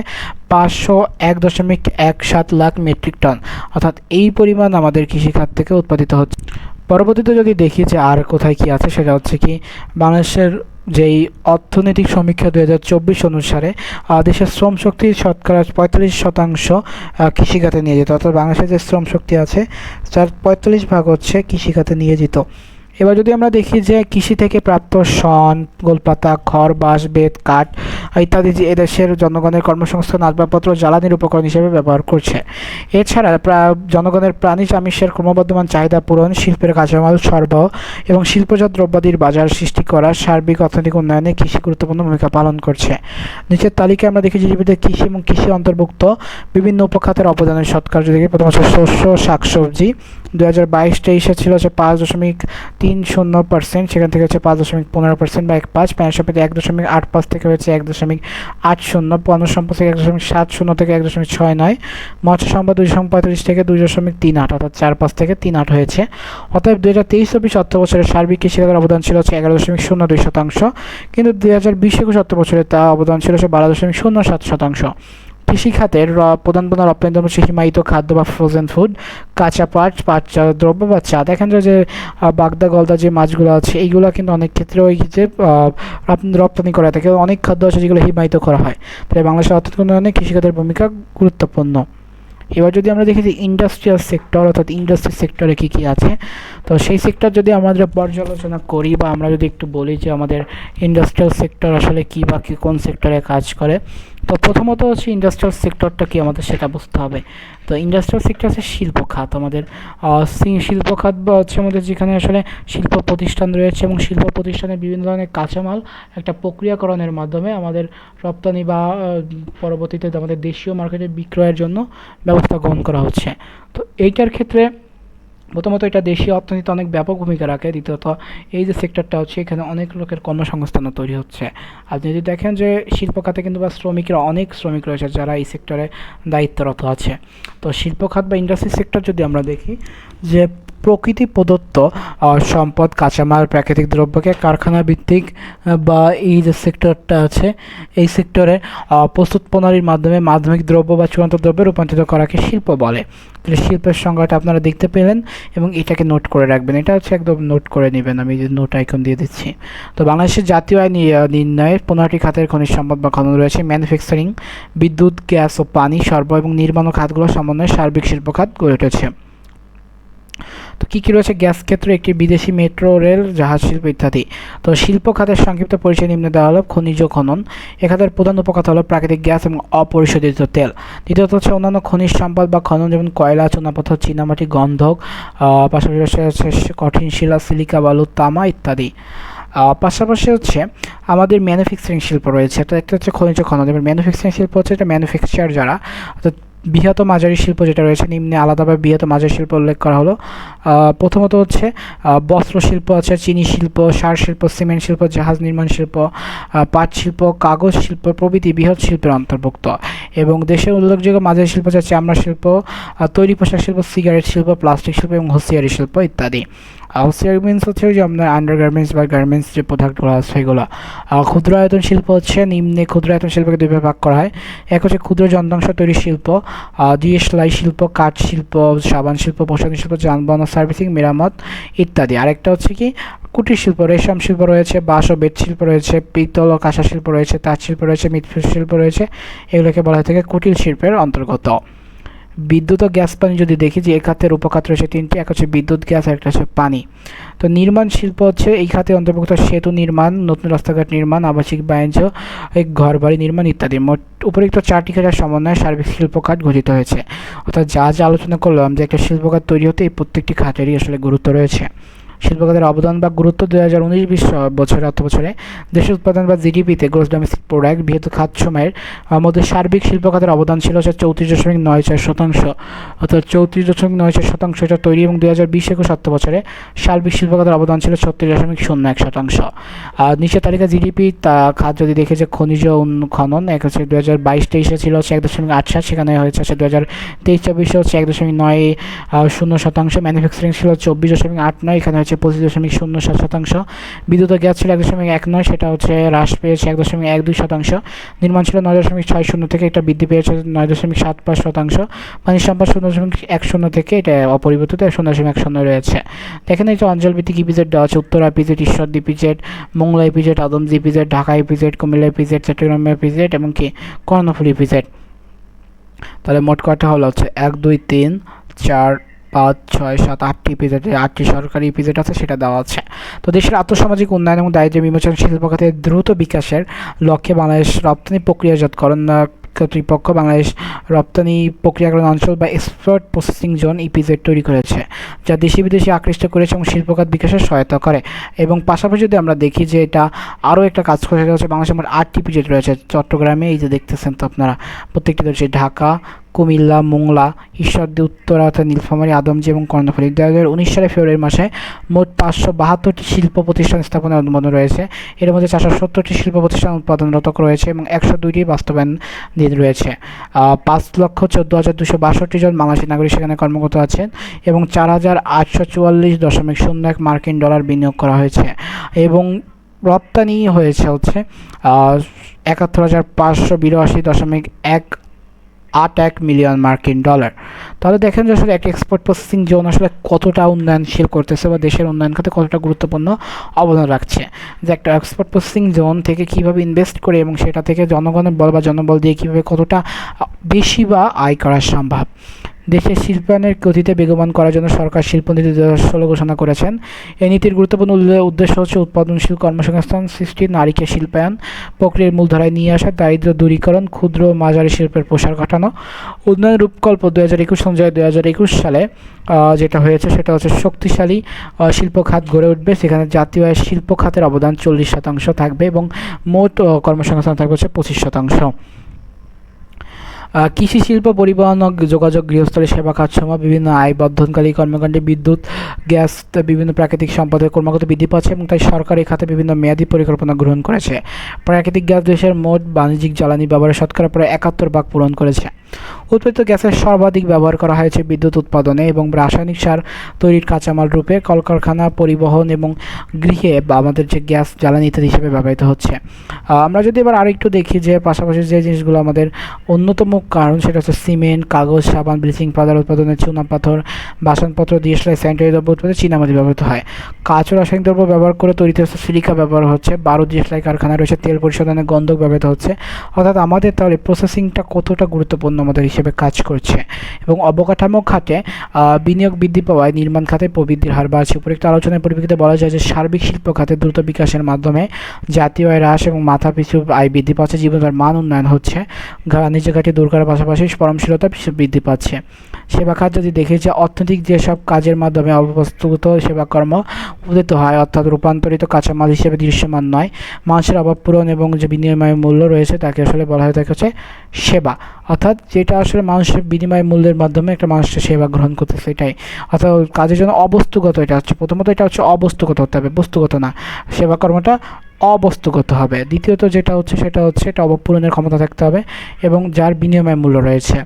501.17 লাখ মেট্রিক টন, অর্থাৎ এই পরিমাণ আমাদের কৃষিখাত থেকে উৎপাদিত হচ্ছে। পরবর্তীতে যদি দেখি যে আর কোথায় কি আছে, সেটা হচ্ছে কি বাংলাদেশের যেই অর্থনৈতিক সমীক্ষা 2024 অনুসারে দেশের শ্রম শক্তির শতকরা 45% কৃষিখাতে নিয়োজিত, অর্থাৎ বাংলাদেশের যে শ্রম শক্তি আছে তার 45% হচ্ছে কৃষিখাতে নিয়োজিত। এবার যদি আমরা দেখি যে কৃষি থেকে প্রাপ্ত শন, গোলপাতা, খড়, বাঁশ, বেত, কাঠ ইত্যাদি যে এদেশের জনগণের কর্মসংস্থান, আসবাবপত্র, জ্বালানির উপকরণ হিসেবে ব্যবহার করছে। এছাড়া জনগণের প্রাণী আমিষের ক্রমবর্ধমান চাহিদা পূরণ, শিল্পের কাঁচামাল সরবরাহ এবং শিল্পজাত দ্রব্যাদির বাজার সৃষ্টি করা, সার্বিক অর্থনৈতিক উন্নয়নে কৃষি গুরুত্বপূর্ণ ভূমিকা পালন করছে। নিচের তালিকায় আমরা দেখি জিডিপিতে কৃষি এবং কৃষি অন্তর্ভুক্ত বিভিন্ন উপখাতের অবদানের শতকরা যদি দেখি, প্রথম হচ্ছে শস্য শাকসবজি, 2022-23 ছিল হচ্ছে 5.30%, সেখান থেকে হচ্ছে 5.15% বা 1.5, প্রাণী সম্পদ 1.85 থেকে হচ্ছে 1.80, বন্য সম্পদ থেকে 1.70 থেকে 1.69, মৎস্য সম্পদ 2.35 থেকে 2.38, অর্থাৎ 4.5 থেকে 3.8 হয়েছে। অতএব 2023-24 অর্থ বছরের সার্বিক কৃষিখাতের অবদান ছিল হচ্ছে 11.02%, কিন্তু 2020-21 অর্থ বছরে তা অবদান ছিল হচ্ছে 12.07%। কৃষিখাতের প্রধান রপ্তানি দ্রব্য হিমায়িত খাদ্য বা ফ্রোজেন ফুড, কাঁচা পাটজাত দ্রব্য বা চা। দেখেন যে বাগদা গলদা যে মাছগুলো আছে এইগুলো কিন্তু অনেক ক্ষেত্রে ওই যে রপ্তানি করা থাকে, অনেক খাদ্য আছে যেগুলো হিমায়িত করা হয়। তাই বাংলাদেশের অর্থনৈতিক উন্নয়নে কৃষিখাতের ভূমিকা গুরুত্বপূর্ণ। এবার যদি আমরা দেখি যে ইন্ডাস্ট্রিয়াল সেক্টর, অর্থাৎ ইন্ডাস্ট্রি সেক্টরে কী কী আছে, তো সেই সেক্টর যদি আমাদের পর্যালোচনা করি বা আমরা যদি একটু বলি যে আমাদের ইন্ডাস্ট্রিয়াল সেক্টর আসলে কী বা কী কোন সেক্টরে কাজ করে, তো প্রথমত হচ্ছে ইন্ডাস্ট্রিয়াল সেক্টরটা কি আমাদের সেটা বুঝতে হবে। তো ইন্ডাস্ট্রিয়াল সেক্টর হচ্ছে শিল্প খাত, আমাদের শিল্প খাত বা হচ্ছে আমাদের যেখানে আসলে শিল্প প্রতিষ্ঠান রয়েছে এবং শিল্প প্রতিষ্ঠানে বিভিন্ন ধরনের কাঁচামাল একটা প্রক্রিয়াকরণের মাধ্যমে আমাদের রপ্তানি বা পরবর্তীতে আমাদের দেশীয় মার্কেটে বিক্রয়ের জন্য ব্যবস্থা গ্রহণ করা হচ্ছে। তো এইটার ক্ষেত্রে প্রথমত এটা দেশীয় অর্থনীতিতে অনেক ব্যাপক ভূমিকা রাখে। দ্বিতীয়ত এই যে সেক্টরটা হচ্ছে এখানে অনেক লোকের কর্মসংস্থানও তৈরি হচ্ছে। আপনি যদি দেখেন যে শিল্প খাতে কিন্তু বা অনেক শ্রমিক রয়েছে যারা এই সেক্টরে দায়িত্বরত আছে। তো শিল্প খাত বা ইন্ডাস্ট্রি সেক্টর যদি আমরা দেখি যে প্রকৃতি প্রদত্ত সম্পদ, কাঁচামাল, প্রাকৃতিক দ্রব্যকে কারখানা ভিত্তিক বা এই যে সেক্টরটা আছে এই সেক্টরে প্রস্তুত প্রণালীর মাধ্যমে মাধ্যমিক দ্রব্য বা চূড়ান্ত দ্রব্যে রূপান্তরিত করাকে শিল্প বলে। শিল্পের সংজ্ঞাটা আপনারা দেখতে পেলেন এবং এটাকে নোট করে রাখবেন, এটা হচ্ছে একদম নোট করে নেবেন, আমি নোট আইকন দিয়ে দিচ্ছি। তো বাংলাদেশের জাতীয় আয় নির্ণয়ের 15টি খাতের খনিজ সম্পদ বা খনন রয়েছে। ম্যানুফ্যাকচারিং, বিদ্যুৎ, গ্যাস ও পানি সরবরাহ এবং নির্মাণ খাতগুলো সমন্বয়ে সার্বিক শিল্প খাত গড়ে উঠেছে। তো কী কী রয়েছে? গ্যাস ক্ষেত্রে একটি বিদেশি মেট্রো রেল, জাহাজ শিল্প ইত্যাদি। তো শিল্প খাতের সংক্ষিপ্ত পরিচয় নিম্নে দেওয়া হলো। খনিজ খনন, এ খাতের প্রধান উপখাত হলো প্রাকৃতিক গ্যাস এবং অপরিশোধিত তেল। দ্বিতীয়ত হচ্ছে অন্যান্য খনিজ সম্পদ বা খনন, যেমন কয়লা, চুনাপাথর, চীনামাটি, গন্ধক, পাশাপাশি হচ্ছে কঠিন শিলা, সিলিকা, বালু, তামা ইত্যাদি। পাশাপাশি হচ্ছে আমাদের ম্যানুফ্যাকচারিং শিল্প রয়েছে। একটা হচ্ছে খনিজ খনন, এবার ম্যানুফ্যাকচারিং শিল্প হচ্ছে এটা ম্যানুফ্যাকচার যারা, অর্থাৎ বৃহৎ মাঝারি শিল্প যেটা রয়েছে নিম্নে আলাদাভাবে বৃহৎ মাঝারি শিল্প উল্লেখ করা হলো। প্রথমত হচ্ছে বস্ত্র শিল্প আছে, চিনি শিল্প, সার শিল্প, সিমেন্ট শিল্প, জাহাজ নির্মাণ শিল্প, পাট শিল্প, কাগজ শিল্প প্রভৃতি বৃহৎ শিল্পের অন্তর্ভুক্ত। এবং দেশের উল্লেখযোগ্য মাঝারি শিল্প হচ্ছে চামড়া শিল্প, তৈরি পোশাক শিল্প, সিগারেট শিল্প, প্লাস্টিক শিল্প এবং হোসিয়ারি শিল্প ইত্যাদি। হোসিয়ারি মিন্স হচ্ছে যে আপনার আন্ডার গার্মেন্টস বা গার্মেন্টস যে প্রোডাক্টগুলো আছে সেগুলো। ক্ষুদ্র আয়তন শিল্প হচ্ছে নিম্নে ক্ষুদ্র আয়তন শিল্পকে দুইভাবে ভাগ করা হয়। এক হচ্ছে ক্ষুদ্র যন্ত্রাংশ তৈরি শিল্প, দিয়ে সেলাই শিল্প, কাঠ শিল্প, সাবান শিল্প, প্রসাধনী শিল্প, যানবাহন সার্ভিসিং, মেরামত ইত্যাদি। আরেকটা হচ্ছে কি কুটির শিল্প, রেশম শিল্প রয়েছে, বাঁশ ও বেত শিল্প রয়েছে, পিতল ও কাঁসা শিল্প রয়েছে, তাঁত শিল্প রয়েছে, মৃৎশিল্প শিল্প রয়েছে। এগুলোকে বলা হয়ে থাকে কুটির শিল্পের অন্তর্গত। বিদ্যুৎ ও গ্যাস পানি যদি দেখি যে এই খাতের উপখাত রয়েছে তিনটি, এক হচ্ছে বিদ্যুৎ, গ্যাস, আর একটা হচ্ছে পানি। তো নির্মাণ শিল্প হচ্ছে এই খাতে অন্তর্ভুক্ত সেতু নির্মাণ, নতুন রাস্তাঘাট নির্মাণ, আবাসিক বাণিজ্য, ঘর বাড়ি নির্মাণ ইত্যাদি। মোট উপরিক্ত 4টি খাতের সমন্বয়ে সার্বিক শিল্প খাত গঠিত হয়েছে। অর্থাৎ যা আলোচনা করলাম যে একটা শিল্প খাত তৈরি হতে এই প্রত্যেকটি খাতেরই আসলে গুরুত্ব রয়েছে। শিল্প খাতের অবদান বা গুরুত্ব 2019-20 বছরের অর্থ বছরে দেশের উৎপাদন বা জিডিপিতে গ্রোস ডোমেস্টিক প্রোডাক্ট বৃহৎ খাত সময়ের মধ্যে সার্বিক শিল্প খাতের অবদান ছিল 34.94%, অর্থাৎ 34.94% এটা তৈরি, এবং 2020-21 অর্থ বছরে সার্বিক শিল্প খাতের অবদান ছিল 36.01%। নিচের তালিকা জিডিপি খাত যদি দেখে যে খনিজ খনন এক হচ্ছে 2022-23 ছিল হচ্ছে 1.87, সেখানে হয়েছে 2023-24 হচ্ছে 1.90%। ম্যানুফ্যাকচারিং ছিল 24.89, এখানে হচ্ছে হচ্ছে 25.07%। বিদ্যুৎ ও গ্যাস ছিল 1.19, সেটা হচ্ছে হ্রাস পেয়েছে 1.12%। নির্মাণ ছিল 9.60 থেকে, এটা বৃদ্ধি পেয়েছে 9.75%। পানি সম্পদ 0.10 থেকে, এটা অপরিবর্তিত 0.10 রয়েছে। দেখেন এই যে অঞ্চলভিত্তিক ইপিজেড দেওয়া আছে, Uttara EPZ, Ishwardi EPZ, Mongla EPZ, Adamjee EPZ, Dhaka EPZ, Comilla EPZ, Chittagong EPZ এবং কি কর্ণফুলী ইপিজেড। তাহলে মোট কয়টা হলো হচ্ছে 1 2 3 4 5 6 7 8টি ইপিজেড, 8টি সরকারি ইপিজেড আছে, সেটা দেওয়া আছে। তো দেশের আর্থসামাজিক উন্নয়ন এবং দারিদ্র্য বিমোচন শিল্প খাতের দ্রুত বিকাশের লক্ষ্যে বাংলাদেশ রপ্তানি প্রক্রিয়াজাতকরণ কর্তৃপক্ষ বাংলাদেশ রপ্তানি প্রক্রিয়াকরণ অঞ্চল বা এক্সপোর্ট প্রসেসিং জোন ইপিজেড তৈরি করেছে, যা দেশি বিদেশি আকৃষ্ট করেছে এবং শিল্প খাত বিকাশে সহায়তা করে। এবং পাশাপাশি যদি আমরা দেখি যে এটা আরও একটা কাজ করে, সেটা হচ্ছে বাংলাদেশের মোট 8টি ইপিজেড রয়েছে চট্টগ্রামে, এই যে দেখতেছেন তো আপনারা, প্রত্যেকটি রয়েছে ঢাকা, কুমিল্লা, মোংলা, ঈশ্বরদী, উত্তরা অর্থাৎ নীলফামারী, আদমজি এবং কর্ণফুলী। 2019 সালে ফেব্রুয়ারি মাসে মোট 572টি শিল্প প্রতিষ্ঠান স্থাপনের অনুমোদন রয়েছে। এর মধ্যে 470টি শিল্প প্রতিষ্ঠান উৎপাদনরত রয়েছে এবং 102টি বাস্তবায়নাধীন রয়েছে। 5,14,262 জন বাংলাদেশি নাগরিক সেখানে কর্মরত আছেন এবং 4,844.01 মার্কিন ডলার বিনিয়োগ করা হয়েছে এবং রপ্তানি হয়েছে হচ্ছে 71,582.81 মিলিয়ন মার্কিন ডলার। তাহলে দেখেন যে আসলে একটা এক্সপোর্ট প্রসেসিং জোন আসলে কতটা উন্নয়নশীল করতেছে বা দেশের উন্নয়ন খাতে কতটা গুরুত্বপূর্ণ অবদান রাখছে, যে একটা এক্সপোর্ট প্রসেসিং জোন থেকে কীভাবে ইনভেস্ট করে এবং সেটা থেকে জনগণের বল বা জনবল দিয়ে কীভাবে কতটা বেশি বা আয় করা সম্ভব। দেশের শিল্পায়নের গতিতে বেগবান করার জন্য সরকার শিল্পনীতি 2016 ঘোষণা করেছেন। এই নীতির গুরুত্বপূর্ণ উদ্দেশ্য হচ্ছে উৎপাদনশীল কর্মসংস্থান সৃষ্টি, নারীকে শিল্পায়ন প্রক্রিয়ার মূলধারায় নিয়ে আসা, দারিদ্র্য দূরীকরণ, ক্ষুদ্র ও মাঝারি শিল্পের প্রসার ঘটানো। উন্নয়ন রূপকল্প 2021 অনুযায়ী 2021 সালে যেটা হয়েছে সেটা হচ্ছে শক্তিশালী শিল্প খাত গড়ে উঠবে, সেখানে জাতীয় আয়ের শিল্প খাতের অবদান 40% থাকবে এবং মোট কর্মসংস্থান থাকবে হচ্ছে 25%। কৃষি শিল্প, পরিবহন ও যোগাযোগ, গৃহস্থলী সেবা খাতসমূহ বিভিন্ন আয় বর্ধনকারী কর্মকাণ্ডে বিদ্যুৎ, গ্যাস, বিভিন্ন প্রাকৃতিক সম্পদের ক্রমাগত বৃদ্ধি পাচ্ছে এবং তাই সরকার এই খাতে বিভিন্ন মেয়াদী পরিকল্পনা গ্রহণ করেছে। প্রাকৃতিক গ্যাস দেশের মোট বাণিজ্যিক জ্বালানি ব্যবহারের শতকরা প্রায় 71% পূরণ করেছে। উৎপাদিত গ্যাসের সর্বাধিক ব্যবহার করা হয়েছে বিদ্যুৎ উৎপাদনে এবং রাসায়নিক সার তৈরির কাঁচামাল রূপে, কলকারখানা, পরিবহন এবং গৃহে বা আমাদের যে গ্যাস জ্বালানি ইত্যাদি হিসেবে ব্যবহৃত হচ্ছে। আমরা যদি এবার আরেকটু দেখি যে পাশাপাশি যে জিনিসগুলো আমাদের অন্যতম কারণ, সেটা হচ্ছে সিমেন্ট, কাগজ, সাবান, ব্লিচিং পাউডার উৎপাদনে চুনাপাথর, বাসনপত্র, ডিএসএলআর, স্যানিটারি দ্রব্য উৎপাদনে চীনামাটি ব্যবহৃত হয়। কাঁচ ও রাসায়নিক দ্রব্য ব্যবহার করে তৈরিতে হচ্ছে সিলিকা ব্যবহার হচ্ছে। 12 ডিএসএলআর কারখানা রয়েছে। তেল পরিশোধনে গন্ধক ব্যবহৃত হচ্ছে। অর্থাৎ আমাদের তাহলে প্রসেসিংটা কতটা গুরুত্বপূর্ণ আমাদের হিসেবে কাজ করছে। এবং অবকাঠামো খাতে বিনিয়োগ বৃদ্ধি পাওয়ায় নির্মাণ খাতে প্রবৃদ্ধির হার বাড়ছে। উপরোক্ত আলোচনার পরিপ্রেক্ষিতে বলা যায় যে সার্বিক শিল্প খাতে দ্রুত বিকাশের মাধ্যমে জাতীয় আয় হ্রাস এবং মাথাপিছু আয় বৃদ্ধি পাচ্ছে, জীবনের মান উন্নয়ন হচ্ছে, বাণিজ্য ঘাটতি দূর করার পাশাপাশি ফর্মশীলতা বৃদ্ধি পাচ্ছে। সেবা খাত যদি দেখি যে অর্থনৈতিক যেসব কাজের মাধ্যমে অবস্থাগত সেবাকর্ম উদিত হয়, অর্থাৎ রূপান্তরিত কাঁচামাল হিসেবে দৃশ্যমান নয়, মানুষের অভাব পূরণ এবং যে বিনিময় মূল্য রয়েছে তাকে আসলে বলা হয়ে থাকে হচ্ছে সেবা। অর্থাৎ যেটা আসলে মানুষের বিনিময় মূল্যের মাধ্যমে একটা মানুষের সেবা গ্রহণ করতেছে, এটাই। অর্থাৎ কাজের জন্য অবস্তুগত, এটা হচ্ছে প্রথমত, এটা হচ্ছে অবস্তুগত হতে হবে, বস্তুগত না। সেবাকর্মটা অবস্তুগত হবে। দ্বিতীয়ত যেটা হচ্ছে সেটা হচ্ছে এটা অভাব পূরণের ক্ষমতা থাকতে হবে এবং যার বিনিময় মূল্য রয়েছে।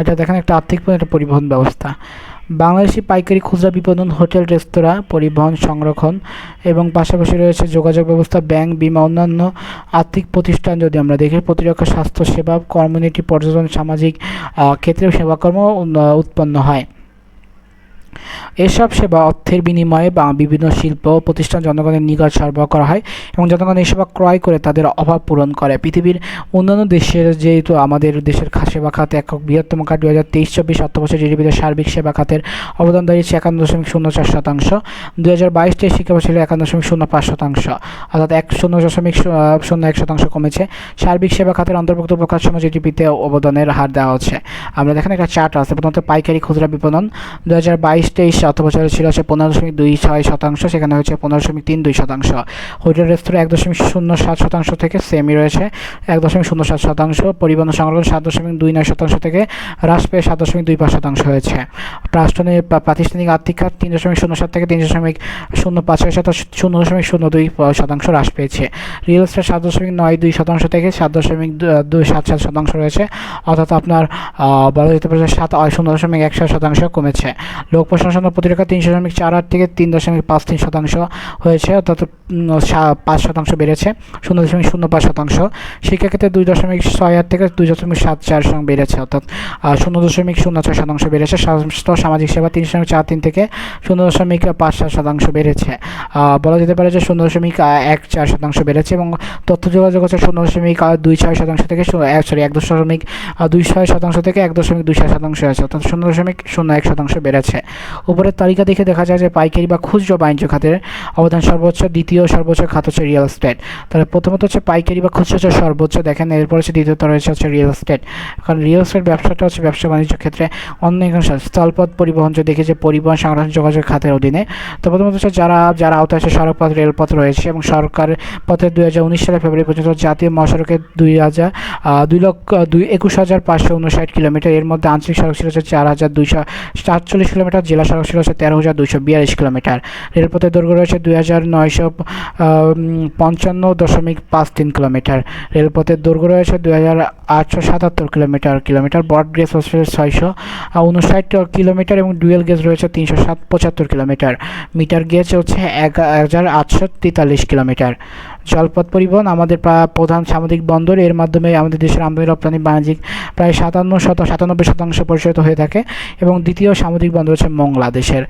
এটা দেখেন একটা আর্থিক একটা পরিবহন ব্যবস্থা। বাংলাদেশি পাইকারি খুচরা বিপণন, হোটেল, রেস্তোরাঁ, পরিবহন, সংরক্ষণ এবং পাশাপাশি রয়েছে যোগাযোগ ব্যবস্থা, ব্যাংক, বিমা, অন্যান্য আর্থিক প্রতিষ্ঠান যদি আমরা দেখি, প্রতিরক্ষা, স্বাস্থ্য সেবা, কমিউনিটি, পর্যটন, সামাজিক ক্ষেত্রেও সেবাকর্ম উৎপন্ন হয়। এসব সেবা অর্থের বিনিময়ে বা বিভিন্ন শিল্প প্রতিষ্ঠান জনগণের নিকট সরবরাহ করা হয় এবং জনগণ এই সেবা ক্রয় করে তাদের অভাব পূরণ করে। পৃথিবীর অন্যান্য দেশের যেহেতু আমাদের দেশের সেবা খাতে একক বৃহত্তম খাত 2023-24 অর্থবর্ষে জিডিপিতে সার্বিক সেবা খাতের অবদান দাঁড়িয়েছে 51.04%। 2022-23 শিক্ষাবর্ষে 51.05%, অর্থাৎ 0.01% কমেছে। সার্বিক সেবা খাতের অন্তর্ভুক্ত প্রকাশসমূহ জিডিপিতে অবদানের হার দেওয়া হচ্ছে। আমরা দেখেন একটা চার্ট আছে। প্রথমত পাইকারি খুচরা বিপণন 2022-23 অর্থবছরে ছিল হচ্ছে 15.26%, সেখানে হচ্ছে 15.32%। হোটেল, রেস্তোরাঁ 1.07% থেকে সেমি রয়েছে 1.07%। পরিবহন সংরক্ষণ 7.29% থেকে হ্রাস পেয়ে 7.25% হয়েছে। প্রাতিষ্ঠানিক আর্থিক খাত 3.07 থেকে 3.05% হ্রাস পেয়েছে। রিয়েল এস্টেট 7.92% থেকে 7.277% রয়েছে, অর্থাৎ আপনার বলা যেতে পারে 0.17% কমেছে। লোক ঘোষণা প্রতিরক্ষা 3.48 থেকে 3.53% হয়েছে, অর্থাৎ 5% বেড়েছে, 0.05%। শিক্ষাক্ষেত্রে 2.68 থেকে 2.74% বেড়েছে, অর্থাৎ 0.06% বেড়েছে। স্বাস্থ্য সামাজিক সেবা 3.43 থেকে 0.57% বেড়েছে। বলা যেতে পারে যে 0.14% বেড়েছে, এবং তথ্য যোগাযোগ হচ্ছে 0.26% থেকে 1.26% থেকে 1.26% আছে, অর্থাৎ 0.01% বেড়েছে। উপরের তালিকা দেখে দেখা যায় যে পাইকারি বা খুচরো বাণিজ্য খাতের অবদান সর্বোচ্চ, দ্বিতীয় সর্বোচ্চ খাত হচ্ছে রিয়েল এস্টেট। তাহলে প্রথমত হচ্ছে পাইকারি বা খুচরো হচ্ছে সর্বোচ্চ, দেখেন এরপর হচ্ছে দ্বিতীয়ত রয়েছে হচ্ছে রিয়েল এস্টেট। কারণ রিয়েল এস্টেট ব্যবসাটা হচ্ছে ব্যবসা বাণিজ্য ক্ষেত্রে অনেক স্থলপথ পরিবহন, যে দেখে যে পরিবহন সাধারণ যোগাযোগ খাতের অধীনে। তো প্রথমত হচ্ছে যারা আওতায় আছে সড়কপথ, রেলপথ রয়েছে, এবং সরকার পথে 2019 সালের ফেব্রুয়ারি পর্যন্ত জাতীয় মহাসড়কে 2,21,559 কিলোমিটার। এর মধ্যে আঞ্চলিক সড়ক ছিল হচ্ছে 4,247 কিলোমিটার, জেলা সড়ক ছিল হচ্ছে 13,242 কিলোমিটার। রেলপথের দৈর্ঘ্য রয়েছে 2,955.53 কিলোমিটার। রেলপথের দৈর্ঘ্য রয়েছে 2,877 কিলোমিটার। ব্রড গেজ হচ্ছে 659 কিলোমিটার, এবং ডুয়েল গেজ রয়েছে 375 কিলোমিটার। মিটার গেজ হচ্ছে 1,843 কিলোমিটার। জলপথ পরিবহন আমাদের প্রধান সামুদ্রিক বন্দর, এর মাধ্যমে আমাদের দেশের আমদানি রপ্তানি বাণিজ্যিক প্রায় 97% পরিচালিত হয়ে থাকে, এবং দ্বিতীয় সামুদ্রিক বন্দর হচ্ছে মোংলা। দেশের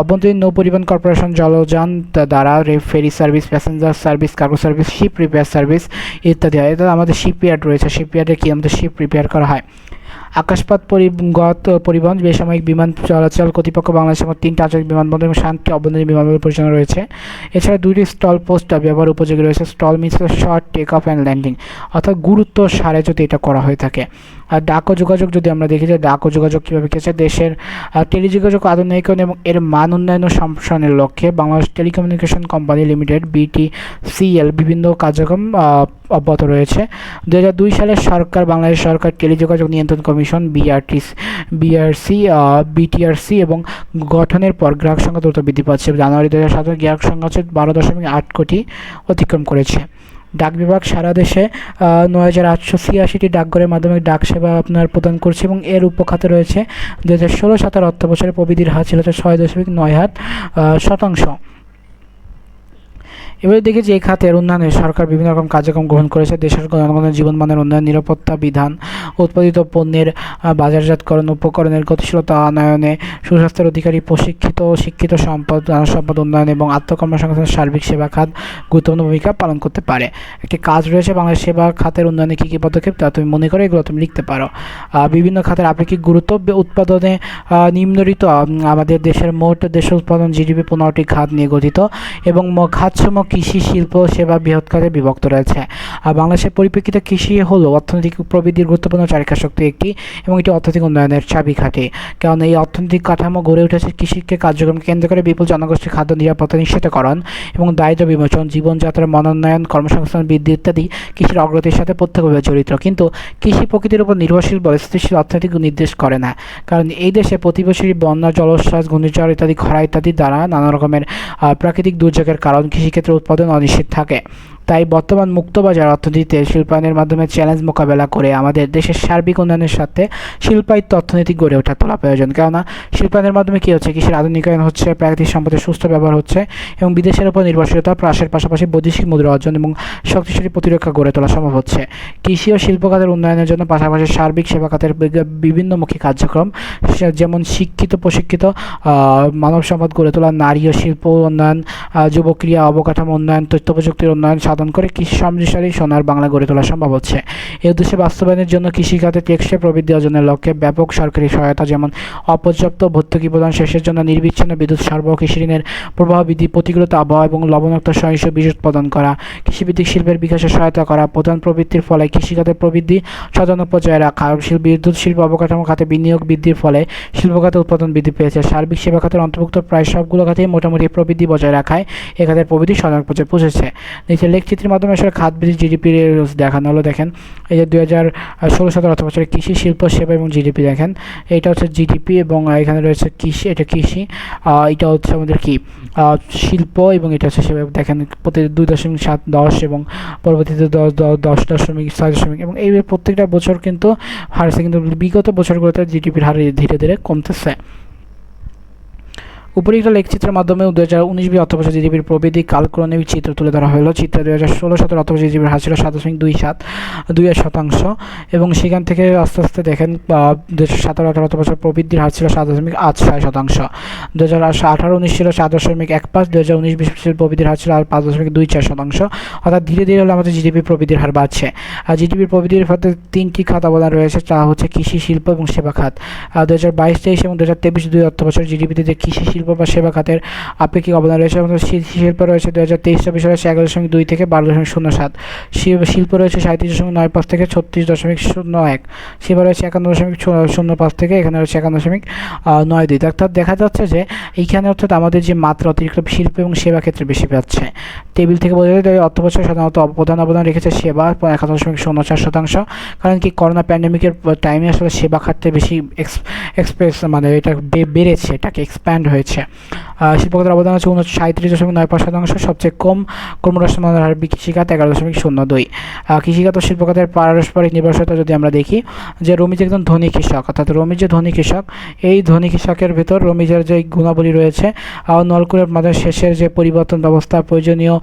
অভ্যন্তরীণ নৌ পরিবহন কর্পোরেশন জলযান দ্বারা ferry service, passenger service, cargo service, ship repair service ইত্যাদি হয়। এটা আমাদের শিপইয়ার্ড রয়েছে, শিপইয়ার্ডে কি আমাদের শিপ রিপেয়ার করা হয়। আকাশপথ পরিবহন, বেসামরিক বিমান চলাচল কর্তৃপক্ষ বাংলাদেশের মধ্যে 3টি আঞ্চলিক বিমানবন্দর এবং 7টি অভ্যন্তরীণ বিমানবন্দর পরিচালনা রয়েছে। এছাড়া 2টি স্থল পোস্ট ব্যবহার উপযোগী রয়েছে। STOL means short take off and landing, অর্থাৎ গুরুত্ব সারে যদি এটা করা হয়ে থাকে। আর ডাক ও যোগাযোগ যদি আমরা দেখি যে ডাক ও যোগাযোগ কীভাবে গেছে, দেশের টেলিযোগাযোগ আধুনিকরণ এবং এর মান উন্নয়ন ও সম্প্রসারণের লক্ষ্যে Bangladesh telecommunication company limited BTCL বিভিন্ন কার্যক্রম অব্যাহত রয়েছে। 2002 সালে সরকার, বাংলাদেশ সরকার টেলিযোগাযোগ নিয়ন্ত্রণ কমিশন BTRC এবং গঠনের পর গ্রাহক সংখ্যা দ্রুত বৃদ্ধি পাচ্ছে। জানুয়ারি 2007 গ্রাহক সংখ্যা হচ্ছে 12.8 কোটি অতিক্রম করেছে। ডাক বিভাগ সারা দেশে 9,886টি ডাকঘরের মাধ্যমে ডাক সেবা আপনার প্রদান করছে, এবং এর উপখাতে রয়েছে 2016-17 অর্থ বছরে প্রবৃদ্ধির হার ছিল 6.9%। এবারে দেখি যে এই খাতের উন্নয়নে সরকার বিভিন্ন রকম কার্যক্রম গ্রহণ করেছে। দেশের জনগণের জীবনমানের উন্নয়ন, নিরাপত্তা বিধান, উৎপাদিত পণ্যের বাজারজাতকরণ, উপকরণের গতিশীলতা আনয়নে, সুস্বাস্থ্যের অধিকারী শিক্ষিত সম্পদ উন্নয়ন এবং আত্মকর্মসংস্থানের সার্বিক সেবা খাত গুরুত্বপূর্ণ ভূমিকা পালন করতে পারে। একটি কাজ রয়েছে বাংলাদেশ সেবা খাতের উন্নয়নে কী কী পদক্ষেপ, তা তুমি মনে করে এগুলো তুমি লিখতে পারো। বিভিন্ন খাতের আপেক্ষিক গুরুত্ব, উৎপাদনে নিম্নলিখিত আমাদের দেশের মোট দেশের উৎপাদন GDP 15টি খাত নিয়ে গঠিত, এবং খাতসমূহ কৃষি, শিল্প, সেবা বৃহৎ খাতে বিভক্ত রয়েছে। আর বাংলাদেশের পরিপ্রেক্ষিতে কৃষি হলো অর্থনৈতিক প্রবৃদ্ধির গুরুত্বপূর্ণ চালিকা শক্তি একটি, এবং এটি অর্থনৈতিক উন্নয়নের চাবিকাঠি। কারণ এই অর্থনৈতিক কাঠামো গড়ে উঠেছে কৃষিকে কার্যক্রমকে কেন্দ্র করে। বিপুল জনগোষ্ঠীর খাদ্য নিরাপত্তা নিশ্চিতকরণ এবং দারিদ্র্য বিমোচন, জীবনযাত্রার মনোন্নয়ন, কর্মসংস্থান বৃদ্ধি ইত্যাদি কৃষির অগ্রগতির সাথে প্রত্যক্ষভাবে জড়িত। কিন্তু কৃষি প্রকৃতির উপর নির্ভরশীল বলে স্থিতিশীল অর্থনৈতিক নির্দেশ করে না, কারণ এই দেশে প্রতিবছরই বন্যা, জলোচ্ছ্বাস, ঘূর্ণিঝড় ইত্যাদি, খরা ইত্যাদি দ্বারা নানা রকমের প্রাকৃতিক দুর্যোগের কারণ কৃষিক্ষেত্রে উৎপাদন অনিশ্চিত থাকে। তাই বর্তমান মুক্তবাজার অর্থনীতিতে শিল্পায়নের মাধ্যমে চ্যালেঞ্জ মোকাবেলা করে আমাদের দেশের সার্বিক উন্নয়নের সাথে শিল্পায়িত অর্থনীতি গড়ে ওঠা তোলা প্রয়োজন। কেননা শিল্পায়নের মাধ্যমে কী হচ্ছে, কৃষির আধুনিকায়ন হচ্ছে, প্রাকৃতিক সম্পদের সুস্থ ব্যবহার হচ্ছে, এবং বিদেশের উপর নির্ভরশীলতা হ্রাসের পাশাপাশি বৈদেশিক মুদ্রা অর্জন এবং শক্তিশালী প্রতিরক্ষা গড়ে তোলা সম্ভব হচ্ছে। কৃষি ও শিল্প খাতের উন্নয়নের জন্য পাশাপাশি সার্বিক সেবা খাতের বিভিন্নমুখী কার্যক্রম, যেমন শিক্ষিত প্রশিক্ষিত মানব সম্পদ গড়ে তোলা, নারী ও শিল্প উন্নয়ন, যুবক্রিয়া অবকাঠামো উন্নয়ন, তথ্য প্রযুক্তির উন্নয়ন সাধন করে কৃষি সমৃদ্ধশালী সোনার বাংলা গড়ে তোলা সম্ভব হচ্ছে। এই উদ্দেশ্যে বাস্তবায়নের জন্য কৃষিখাতে টেকসই প্রবৃদ্ধি অর্জনের লক্ষ্যে ব্যাপক সরকারি সহায়তা, যেমন অপর্যাপ্ত ভর্তুকি প্রদান, শেষের জন্য নির্বিচ্ছিন্ন বিদ্যুৎ সরবরাহ, কৃষি ঋণের প্রবাহ বৃদ্ধি, প্রতিকূলতা আবহাওয়া এবং লবণাক্ত সহিষ্ণু বীজ উৎপাদন করা, কৃষিভিত্তিক শিল্পের বিকাশে সহায়তা করা, প্রধান প্রবৃদ্ধির ফলে কৃষিখাতের প্রবৃদ্ধি সচেতন পর্যায়ে রাখা, বিদ্যুৎ শিল্প অবকাঠামো খাতে বিনিয়োগ বৃদ্ধির ফলে শিল্প খাতে উৎপাদন বৃদ্ধি পেয়েছে। সার্বিক সেবা খাতের অন্তর্ভুক্ত প্রায় সবগুলো খাতেই মোটামুটি প্রবৃদ্ধি বজায় রাখায় এ খাতের প্রবৃদ্ধি সচেতন পর্যায়ে পৌঁছেছে। নিচে লেখচিত্রের মাধ্যমে আসলে খাত বৃদ্ধি জিডিপির দেখানো হলো। দেখেন এই যে 2016-17 অর্থ বছরে কৃষি, শিল্প, সেবা এবং জিডিপি দেখেন, এটা হচ্ছে জিডিপি, এবং এখানে রয়েছে কৃষি, এটা কৃষি, এটা হচ্ছে আমাদের কি শিল্প, এবং এটা হচ্ছে সেবা। দেখেন প্রতি 2.7, এবং পরবর্তীতে 10.6, এবং এই প্রত্যেকটা বছর কিন্তু হারছে, কিন্তু বিগত বছরগুলোতে জিডিপির হার ধীরে ধীরে কমতেছে। উপরিক্ত লেখচিত্রের মাধ্যমে 2019-20 অর্থবর্ষে জিডিপির প্রবৃদ্ধি কালক্রমিক চিত্র তুলে ধরা হলো। চিত্রে 2016-17 অর্থবর্ষে জিডিপির হার ছিল 7.2 এবং সেখান থেকে আস্তে আস্তে দেখেন 2017-18 অর্থবর্ষে প্রবৃদ্ধির হার ছিল 7.86%। 2018-19 ছিল 7.15, 2019-20 প্রবৃদ্ধির হার ছিল 5.24%। অর্থাৎ ধীরে ধীরে হলে আমাদের জিডিপি প্রবৃদ্ধির হার বাড়ছে। আর জিডিপির প্রবৃদ্ধির ক্ষেত্রে 3টি খাত অবদান রয়েছে, তা হচ্ছে কৃষি, শিল্প এবং সেবা খাত। 2022-23 এবং 2023-22 অর্থবছর জিডিপিতে যে কৃষি, শিল্প বা সেবা খাতের আপেক্ষিক অবদান রয়েছে, আমাদের শিল্প রয়েছে 2023-24 রয়েছে 11.2 থেকে 12.07, শিল্প রয়েছে 37.95 থেকে 36.01, সেবা রয়েছে 51.05 থেকে এখানে রয়েছে 51.92। অর্থাৎ দেখা যাচ্ছে যে এইখানে অর্থাৎ আমাদের যে মাত্রা অতিরিক্ত শিল্প এবং সেবা ক্ষেত্রে বেশি পাচ্ছে। টেবিল থেকে বোঝা যায় অর্থবছর সাধারণত প্রধান অবদান রেখেছে সেবা 71.04%। কারণ কি করোনা প্যান্ডেমিকের টাইমে আসলে সেবা খাতে বেশি এক্সপ্রেস মানে এটা বেড়েছে, এটাকে এক্সপ্যান্ড হয়েছে। শিল্পখাতের অবদান হচ্ছে 37.95%। সবচেয়ে কম কর্মসংস্থানের হার কৃষিখাত 11.02। কৃষিখাত ও শিল্পখাতের পারস্পরিক নির্ভরশীলতা যদি আমরা দেখি, যে রমিজ একজন ধনী কৃষক, অর্থাৎ রমিজ যে ধনী কৃষক, এই ধনী কৃষকের ভেতর রমিজের যে গুণাবলী রয়েছে, নলকূপের মাধ্যমে সেচের যে পরিবর্তন ব্যবস্থা, প্রয়োজনীয়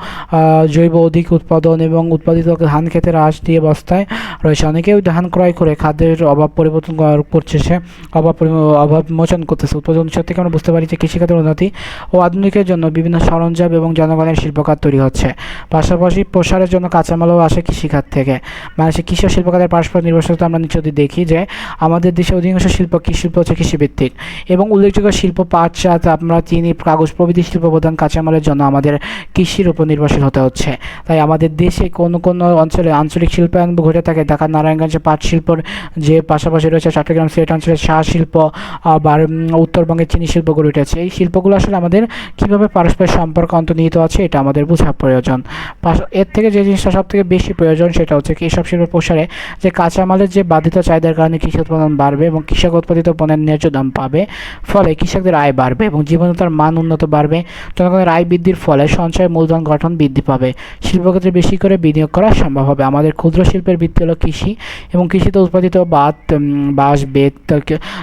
জৈব অধিক উৎপাদন এবং উৎপাদিত ধান ক্ষেতের হ্রাস দিয়ে বস্তায় রয়েছে। অনেকেই ধান ক্রয় করে খাদ্যের অভাব পরিবর্তন করছে, সে অভাব মোচন করতেছে। উৎপাদন থেকে আমরা বুঝতে পারি যে কৃষিখাতের উন্নতি ও আধুনিকের জন্য বিভিন্ন সরঞ্জাম এবং জনগণের শিল্পখাত তৈরি হচ্ছে। পাশাপাশি প্রসারের জন্য কাঁচামালও আসে কৃষিখাত থেকে। মানে কৃষি ও শিল্পখাতের পারস্পরিক নির্ভরশীলতা আমরা নিচে যদি দেখি, যে আমাদের দেশে অধিকাংশ শিল্প হচ্ছে কৃষিভিত্তিক এবং উল্লেখযোগ্য শিল্প পাট, চা, আমরা চিনি, কাগজ প্রভৃতি শিল্প প্রধান কাঁচামালের জন্য আমাদের কৃষির উপর নির্ভরশীল হতে হচ্ছে। তাই আমাদের দেশে কোনো অঞ্চলে আঞ্চলিক শিল্পায়ন ঘটে থাকে। ঢাকা নারায়ণগঞ্জে পাট শিল্পর যে পাশাপাশি রয়েছে চট্টগ্রাম সিলেট অঞ্চলের চা শিল্প, আবার উত্তরবঙ্গের চিনি শিল্প গড়ে উঠেছে। এই শিল্পগুলো আসলে আমাদের কীভাবে পারস্পরিক সম্পর্ক অন্তর্নিহিত আছে, এটা আমাদের বোঝা প্রয়োজন। এর থেকে যে জিনিসটা সব থেকে বেশি প্রয়োজন, সেটা হচ্ছে কি এসব শিল্পের প্রসারে যে কাঁচামালের যে বাধিত চাহিদার কারণে কৃষি উৎপাদন বাড়বে এবং কৃষক উৎপাদিত পণ্যের ন্যায্য দাম পাবে, ফলে কৃষকদের আয় বাড়বে এবং জীবনধারার মান উন্নত বাড়বে। জনগণের আয় বৃদ্ধির ফলে সঞ্চয় মূলধন গঠন বৃদ্ধি পাবে, শিল্পক্ষেত্রে বেশি করে বিনিয়োগ করা সম্ভব হবে। আমাদের ক্ষুদ্র শিল্পের ভিত্তি হলো কৃষি এবং কৃষিতে উৎপাদিত বাঁশ, বেত,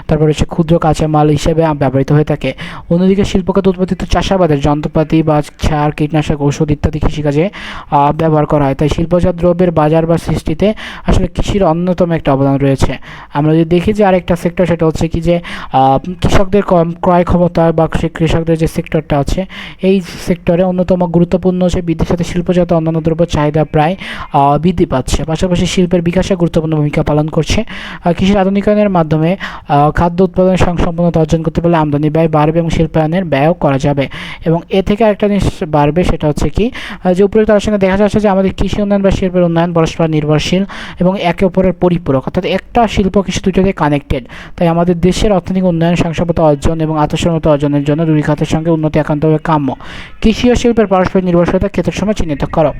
তারপরে হচ্ছে ক্ষুদ্র কাঁচামাল হিসেবে ব্যবহৃত হয়ে থাকে। অন্যদিকে শিল্পখাতে উৎপাদিত চাষাবাদের যন্ত্রপাতি বা সার, কীটনাশক, ঔষধ ইত্যাদি কৃষিকাজে ব্যবহার করা হয়। তাই শিল্পজাত দ্রব্যের বাজার বা সৃষ্টিতে আসলে কৃষির অন্যতম একটা অবদান রয়েছে। আমরা যদি দেখি যে আরেকটা সেক্টর, সেটা হচ্ছে কি যে কৃষকদের ক্রয় ক্ষমতা বা কৃষকদের যে সেক্টরটা আছে, এই সেক্টরে অন্যতম গুরুত্বপূর্ণ হচ্ছে বৃদ্ধির সাথে শিল্পজাত অন্যান্য দ্রব্য চাহিদা প্রায় বৃদ্ধি পাচ্ছে। পাশাপাশি শিল্পের বিকাশে গুরুত্বপূর্ণ ভূমিকা পালন করছে। কৃষির আধুনিকায়নের মাধ্যমে খাদ্য উৎপাদনের সম্পূর্ণতা অর্জন করতে পারলে আমদানি ব্যয় বাড়বে এবং শিল্পায়নের ব্যয়ও করা যাবে। এবং এ থেকে আরেকটা জিনিস বাড়বে, সেটা হচ্ছে কি যে উপরোক্ত আলোচনায় দেখা যাচ্ছে যে আমাদের কৃষি উন্নয়ন বা শিল্পের উন্নয়ন পরস্পর নির্ভরশীল এবং একে অপরের পরিপূরক, অর্থাৎ একটা শিল্প কৃষি দুটোতে কানেক্টেড। তাই আমাদের দেশের অর্থনৈতিক উন্নয়ন, সাংসবতা অর্জন এবং আত্মসম্মতা অর্জনের জন্য দুই খাতের সঙ্গে উন্নতি একান্তভাবে কাম্য। কৃষি ও শিল্পের পারস্পরিক নির্ভরশীলতা ক্ষেত্রের সময় চিহ্নিত করো।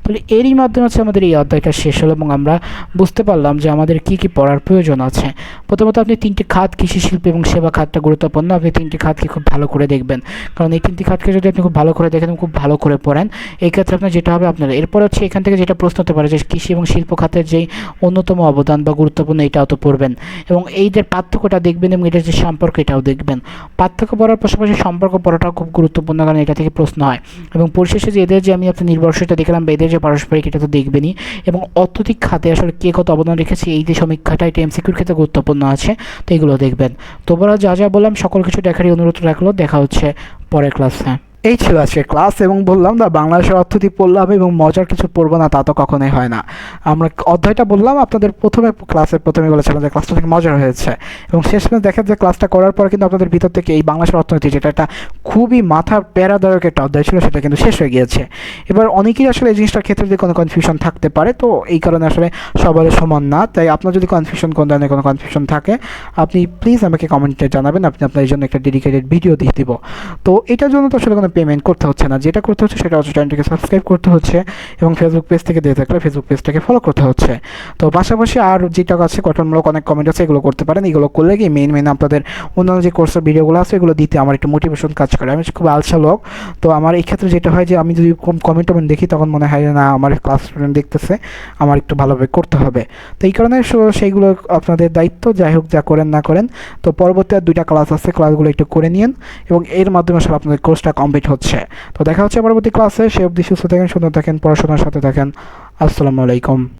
তাহলে এরই মাধ্যমে হচ্ছে আমাদের এই অধ্যায়টা শেষ হলো এবং আমরা বুঝতে পারলাম যে আমাদের কী কী পড়ার প্রয়োজন আছে। প্রথমত আপনি 3টি খাত, কৃষি, শিল্প এবং সেবা খাতটা গুরুত্বপূর্ণ। আপনি 3টি খাতকে খুব ভালো করে দেখবেন, কারণ এই 3টি খাতকে যদি আপনি খুব ভালো করে দেখেন, খুব ভালো করে পড়েন, এই ক্ষেত্রে আপনার যেটা হবে আপনার এরপর হচ্ছে এখান থেকে যেটা প্রশ্ন হতে পারে যে কৃষি এবং শিল্প খাতের যেই অন্যতম অবদান বা গুরুত্বপূর্ণ, এটাও তো পড়বেন এবং এই যে পার্থক্যটা দেখবেন এবং এটার যে সম্পর্ক, এটাও দেখবেন। পার্থক্য পড়ার পাশাপাশি সম্পর্ক পড়াটাও খুব গুরুত্বপূর্ণ, কারণ এটা থেকে প্রশ্ন হয়। এবং পরিশেষে যে এদের যে আমি আপনার নির্ভরশীলতা দেখলাম বা এদের যে পারস্পরিক, এটা তো দেখবেনই। এবং অর্থনৈতিক খাতে আসলে কে কত অবদান রেখেছে, এই যে সমীক্ষাটা, এটা এমসিকিউর ক্ষেত্রে গুরুত্বপূর্ণ আছে, তো এগুলো দেখবেন। তোমরা যা যা বললাম সকল কিছু দেখারই অনুরোধ রাখলো। দেখা হচ্ছে পরের ক্লাসে। এই ছিল আজকে ক্লাস এবং বললাম না বাংলাদেশের অর্থনীতি পড়লাম এবং মজার কিছু পড়বো না তা তো কখনোই হয় না। আমরা অধ্যায়টা বললাম আপনাদের ক্লাসে প্রথমে বলেছিলাম যে ক্লাসটা থেকে মজার হয়েছে এবং শেষমেশ দেখেন যে ক্লাসটা করার পর কিন্তু আপনাদের ভিতর থেকে এই বাংলাদেশের অর্থনীতি, যেটা একটা খুবই মাথা প্যারাদায়ক একটা অধ্যায় ছিল, সেটা কিন্তু শেষ হয়ে গিয়েছে। এবার অনেকেই আসলে এই জিনিসটার ক্ষেত্রে যদি কোনো কনফিউশন থাকতে পারে, তো এই কারণে আসলে সবার সমান না। তাই আপনার যদি কনফিউশন, কোন ধরনের কোনো কনফিউশন থাকে, আপনি প্লিজ আমাকে কমেন্টে জানাবেন। আপনি আপনার এই জন্য একটা ডেডিকেটেড ভিডিও দিয়ে দিব। তো এটার জন্য তো আসলে কোনো পেমেন্ট করতে হচ্ছে না। যেটা করতে হচ্ছে সেটা হচ্ছে চ্যানেলটিকে সাবস্ক্রাইব করতে হচ্ছে এবং ফেসবুক পেজ থেকে দিয়ে থাকলে ফেসবুক পেজটাকে ফলো করতে হচ্ছে। তো পাশাপাশি আর যেটা আছে গঠনমূলক অনেক কমেন্ট আছে, এগুলো করতে পারেন। এগুলো করলে কি মেইন আপনাদের অন্যান্য যে কোর্সের ভিডিওগুলো আছে এগুলো দিতে আমার একটু মোটিভেশন কাজ করে। আমি খুব আলসা লোক, তো আমার এই ক্ষেত্রে যেটা হয় যে আমি যদি কমেন্ট দেখি তখন মনে হয় না আমার ক্লাস স্টুডেন্ট দেখতেছে, আমার একটু ভালোভাবে করতে হবে। তো এই কারণে সেইগুলো আপনাদের দায়িত্ব। যাই হোক, যা করেন না করেন, তো পরবর্তী আর 2টা ক্লাস আছে, ক্লাসগুলো একটু করে নিন এবং এর মাধ্যমে আসলে আপনাদের কোর্সটা কমপ্লিট হচ্ছে। তো দেখা হচ্ছে পরবর্তী ক্লাসে। সে অবধি সুস্থ থাকেন, সুন্দর থাকেন, পড়াশোনার সাথে থাকেন। আসসালামু আলাইকুম।